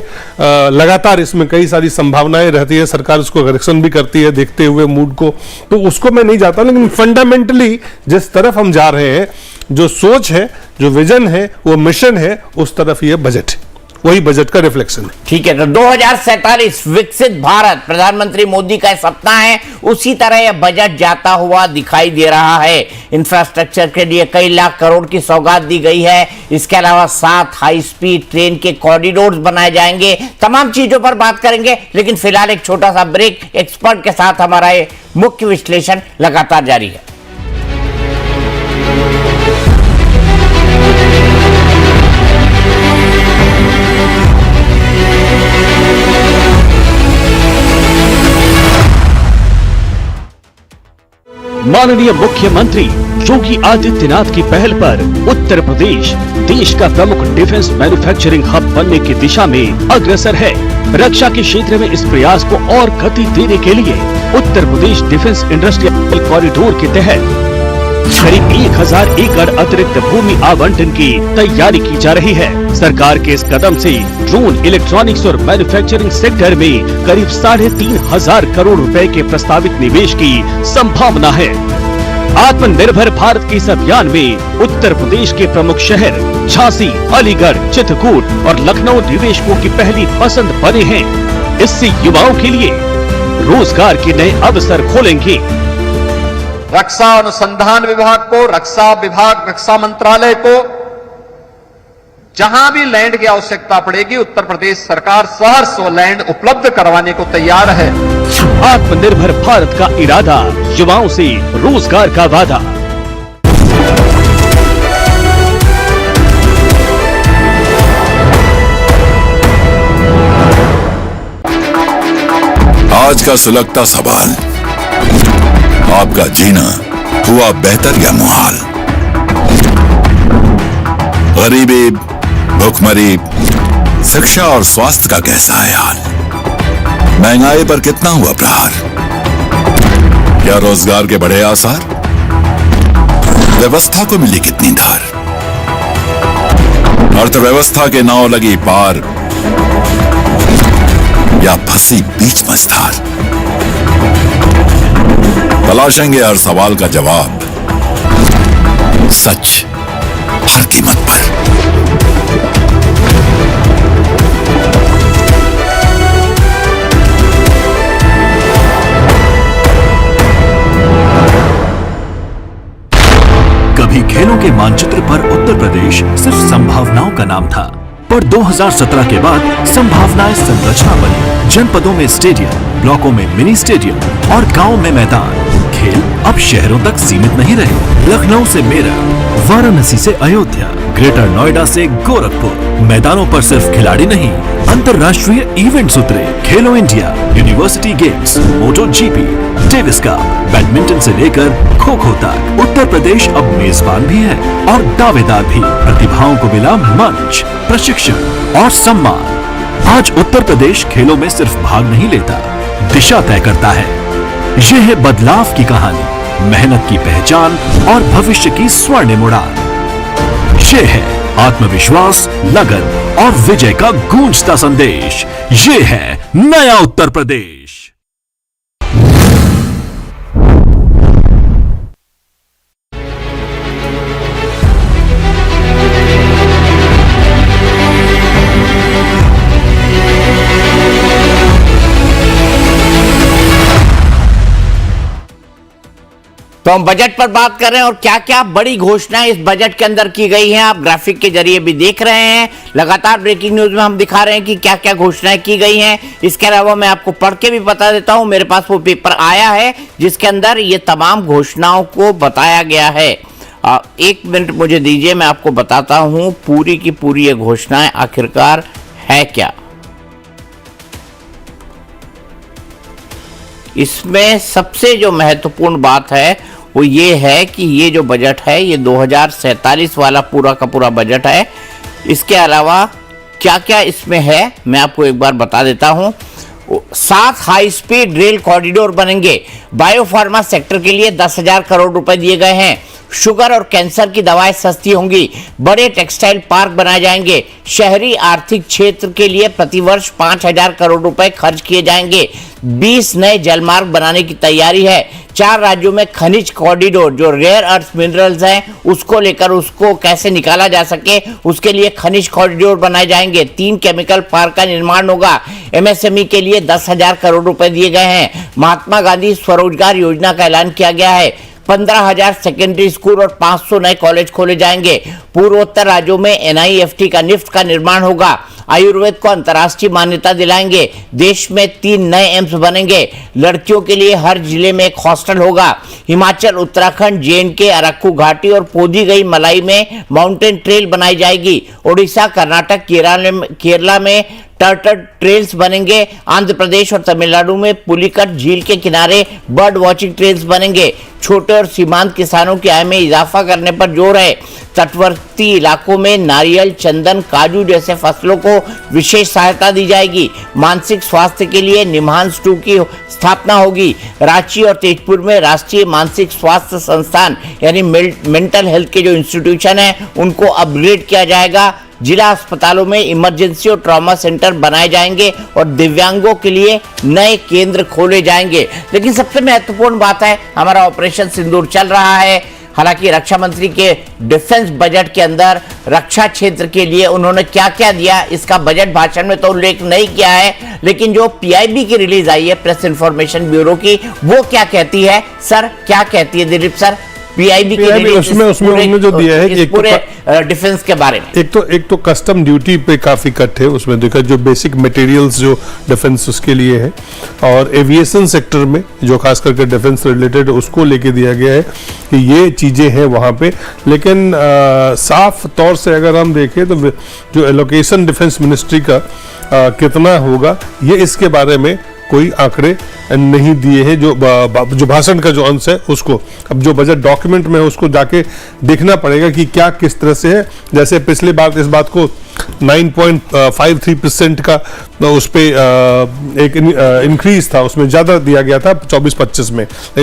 लगातार इसमें कई सारी संभावनाएं रहती है, सरकार उसको करेक्शन भी करती है देखते हुए मूड को, तो उसको मैं नहीं जाता। लेकिन फंडामेंटली जिस तरफ हम जा रहे हैं, जो सोच है, जो विजन है, वो मिशन है, उस तरफ ये बजट है, वही बजट का रिफ्लेक्शन है। ठीक है, तो 2047 विकसित भारत प्रधानमंत्री मोदी का सपना है, उसी तरह यह बजट जाता हुआ दिखाई दे रहा है। इंफ्रास्ट्रक्चर के लिए कई लाख करोड़ की सौगात दी गई है। इसके अलावा 7 हाई स्पीड ट्रेन के कॉरिडोर्स बनाए जाएंगे। तमाम चीजों पर बात करेंगे, लेकिन फिलहाल एक छोटा सा ब्रेक। एक्सपर्ट के साथ हमारा ये मुख्य विश्लेषण लगातार जारी है। माननीय मुख्यमंत्री योगी आदित्यनाथ की पहल पर उत्तर प्रदेश देश का प्रमुख डिफेंस मैन्युफैक्चरिंग हब बनने की दिशा में अग्रसर है। रक्षा के क्षेत्र में इस प्रयास को और गति देने के लिए Uttar Pradesh defence industrial corridor के तहत करीब 1000 एकड़ अतिरिक्त भूमि आवंटन की तैयारी की जा रही है। सरकार के इस कदम से ड्रोन, इलेक्ट्रॉनिक्स और मैन्युफैक्चरिंग सेक्टर में करीब 3500 करोड़ रुपए के प्रस्तावित निवेश की संभावना है। आत्मनिर्भर भारत के इस अभियान में उत्तर प्रदेश के प्रमुख शहर झांसी, अलीगढ़, चित्रकूट और लखनऊ निवेशकों की पहली पसंद बने हैं। इससे युवाओं के लिए रोजगार के नए अवसर खोलेंगे। रक्षा अनुसंधान विभाग को, रक्षा विभाग, रक्षा मंत्रालय को जहां भी लैंड की आवश्यकता पड़ेगी, उत्तर प्रदेश सरकार सहर्ष वो लैंड उपलब्ध करवाने को तैयार है। आत्मनिर्भर भारत का इरादा, युवाओं से रोजगार का वादा। आज का सुलगता सवाल, आपका जीना हुआ बेहतर या मुहाल? गरीबी, भुखमरी, शिक्षा और स्वास्थ्य का कैसा है हाल? महंगाई पर कितना हुआ प्रहार? क्या रोजगार के बढ़े आसार? व्यवस्था को मिली कितनी धार? अर्थव्यवस्था के नाव लगी पार या फंसी बीच मझधार? तलाशेंगे हर सवाल का जवाब, सच हर कीमत पर। कभी खेलों के मानचित्र पर उत्तर प्रदेश सिर्फ संभावनाओं का नाम था, पर 2017 के बाद संभावनाएं संरचना बनी। जनपदों में स्टेडियम, ब्लॉकों में मिनी स्टेडियम और गांव में मैदान। खेल अब शहरों तक सीमित नहीं रहे। लखनऊ से मेरठ, वाराणसी से अयोध्या, ग्रेटर नोएडा से गोरखपुर। मैदानों पर सिर्फ खिलाड़ी नहीं, अंतर्राष्ट्रीय इवेंट्स उतरे। खेलो इंडिया, यूनिवर्सिटी गेम्स, मोटो जीपी, डेविस कप, बैडमिंटन से लेकर खो खो तक उत्तर प्रदेश अब मेजबान भी है और दावेदार भी। प्रतिभाओं को मिला मंच, प्रशिक्षण और सम्मान। आज उत्तर प्रदेश खेलों में सिर्फ भाग नहीं लेता, दिशा तय करता है। यह है बदलाव की कहानी, मेहनत की पहचान और भविष्य की स्वर्णिम उड़ान। ये है आत्मविश्वास, लगन और विजय का गूंजता संदेश। ये है नया उत्तर प्रदेश। तो हम बजट पर बात कर रहे हैं और क्या क्या बड़ी घोषणाएं इस बजट के अंदर की गई हैं, आप ग्राफिक के जरिए भी देख रहे हैं। लगातार ब्रेकिंग न्यूज में हम दिखा रहे हैं कि क्या क्या घोषणाएं की गई हैं। इसके अलावा मैं आपको पढ़ के भी बता देता हूं, मेरे पास वो पेपर आया है जिसके अंदर ये तमाम घोषणाओं को बताया गया है। एक मिनट मुझे दीजिए, मैं आपको बताता हूं पूरी की पूरी ये घोषणाएं आखिरकार है क्या। इसमें सबसे जो महत्वपूर्ण बात है वो ये है कि ये जो बजट है ये 2047 वाला पूरा का पूरा बजट है। इसके अलावा क्या क्या इसमें है मैं आपको एक बार बता देता हूं। 7 हाई स्पीड रेल कॉरिडोर बनेंगे। बायोफार्मा सेक्टर के लिए 10,000 करोड़ रुपए दिए गए हैं। शुगर और कैंसर की दवाएं सस्ती होंगी। बड़े टेक्सटाइल पार्क बनाए जाएंगे। शहरी आर्थिक क्षेत्र के लिए प्रतिवर्ष 5,000 करोड़ रुपए खर्च किए जाएंगे। 20 नए जलमार्ग बनाने की तैयारी है। 4 राज्यों में खनिज कॉरिडोर, जो रेयर अर्थ मिनरल्स हैं उसको लेकर उसको कैसे निकाला जा सके उसके लिए खनिज कॉरिडोर बनाए जाएंगे। 3 केमिकल पार्क का निर्माण होगा। एमएसएमई के लिए 10,000 करोड़ रुपए दिए गए हैं। महात्मा गांधी स्वरोजगार योजना का ऐलान किया गया है। 15,000 सेकेंडरी स्कूल और 500 नए कॉलेज खोले जाएंगे। पूर्वोत्तर राज्यों में एनआईएफटी का निफ्ट का निर्माण होगा। आयुर्वेद को अंतर्राष्ट्रीय मान्यता दिलाएंगे। देश में 3 नए एम्स बनेंगे। लड़कियों के लिए हर जिले में एक हॉस्टल होगा। हिमाचल, उत्तराखंड, जेएंडके, अरक्कू घाटी और पोदी गई मलाई में माउंटेन ट्रेल बनाई जाएगी। ओडिशा, कर्नाटक, केरला में टर्टल ट्रेल्स बनेंगे। आंध्र प्रदेश और तमिलनाडु में पुलिकट झील के किनारे बर्ड वॉचिंग ट्रेल्स बनेंगे। छोटे और सीमांत किसानों की आय में इजाफा करने पर जोर है। तटवर्ती इलाकों में नारियल, चंदन, काजू जैसे फसलों को विशेष सहायता दी जाएगी। मानसिक स्वास्थ्य के लिए निम्हांस 2 की स्थापना होगी। रांची और तेजपुर में राष्ट्रीय मानसिक स्वास्थ्य संस्थान यानी मेंटल हेल्थ के जो इंस्टीट्यूशन है उनको अपग्रेड किया जाएगा। जिला अस्पतालों में इमरजेंसी और ट्रॉमा सेंटर बनाए जाएंगे और दिव्यांगों के लिए नए केंद्र खोले जाएंगे। लेकिन सबसे महत्वपूर्ण बात है, हमारा ऑपरेशन सिंदूर चल रहा है। हालांकि रक्षा मंत्री के डिफेंस बजट के अंदर रक्षा क्षेत्र के लिए उन्होंने क्या क्या दिया इसका बजट भाषण में तो उल्लेख नहीं किया है, लेकिन जो पीआईबी की रिलीज आई है प्रेस इंफॉर्मेशन ब्यूरो की, वो क्या कहती है सर, क्या कहती है दिलीप सर? पीआईबी उसमें उन्होंने जो दिया है एक पूरे डिफेंस के बारे में, एक तो कस्टम ड्यूटी पे काफी कट है। उसमें देखा जो बेसिक मटेरियल्स जो डिफेंस उसके लिए है, और एविएशन सेक्टर में जो खास करके डिफेंस रिलेटेड उसको लेके दिया गया है कि ये चीजें हैं वहां पे। लेकिन साफ तौर से अगर हम देखें तो जो एलोकेशन डिफेंस मिनिस्ट्री का कितना होगा, ये इसके बारे में कोई आंकड़े नहीं दिए हैं। जो भाषण का जो अंश है उसको, अब जो बजट डॉक्यूमेंट में है उसको जाके देखना पड़ेगा कि क्या किस तरह से है। जैसे पिछली बार इस बात को 9.53% का उस पे एक इंक्रीज था, उसमें ज्यादा दिया गया था 24-25 में।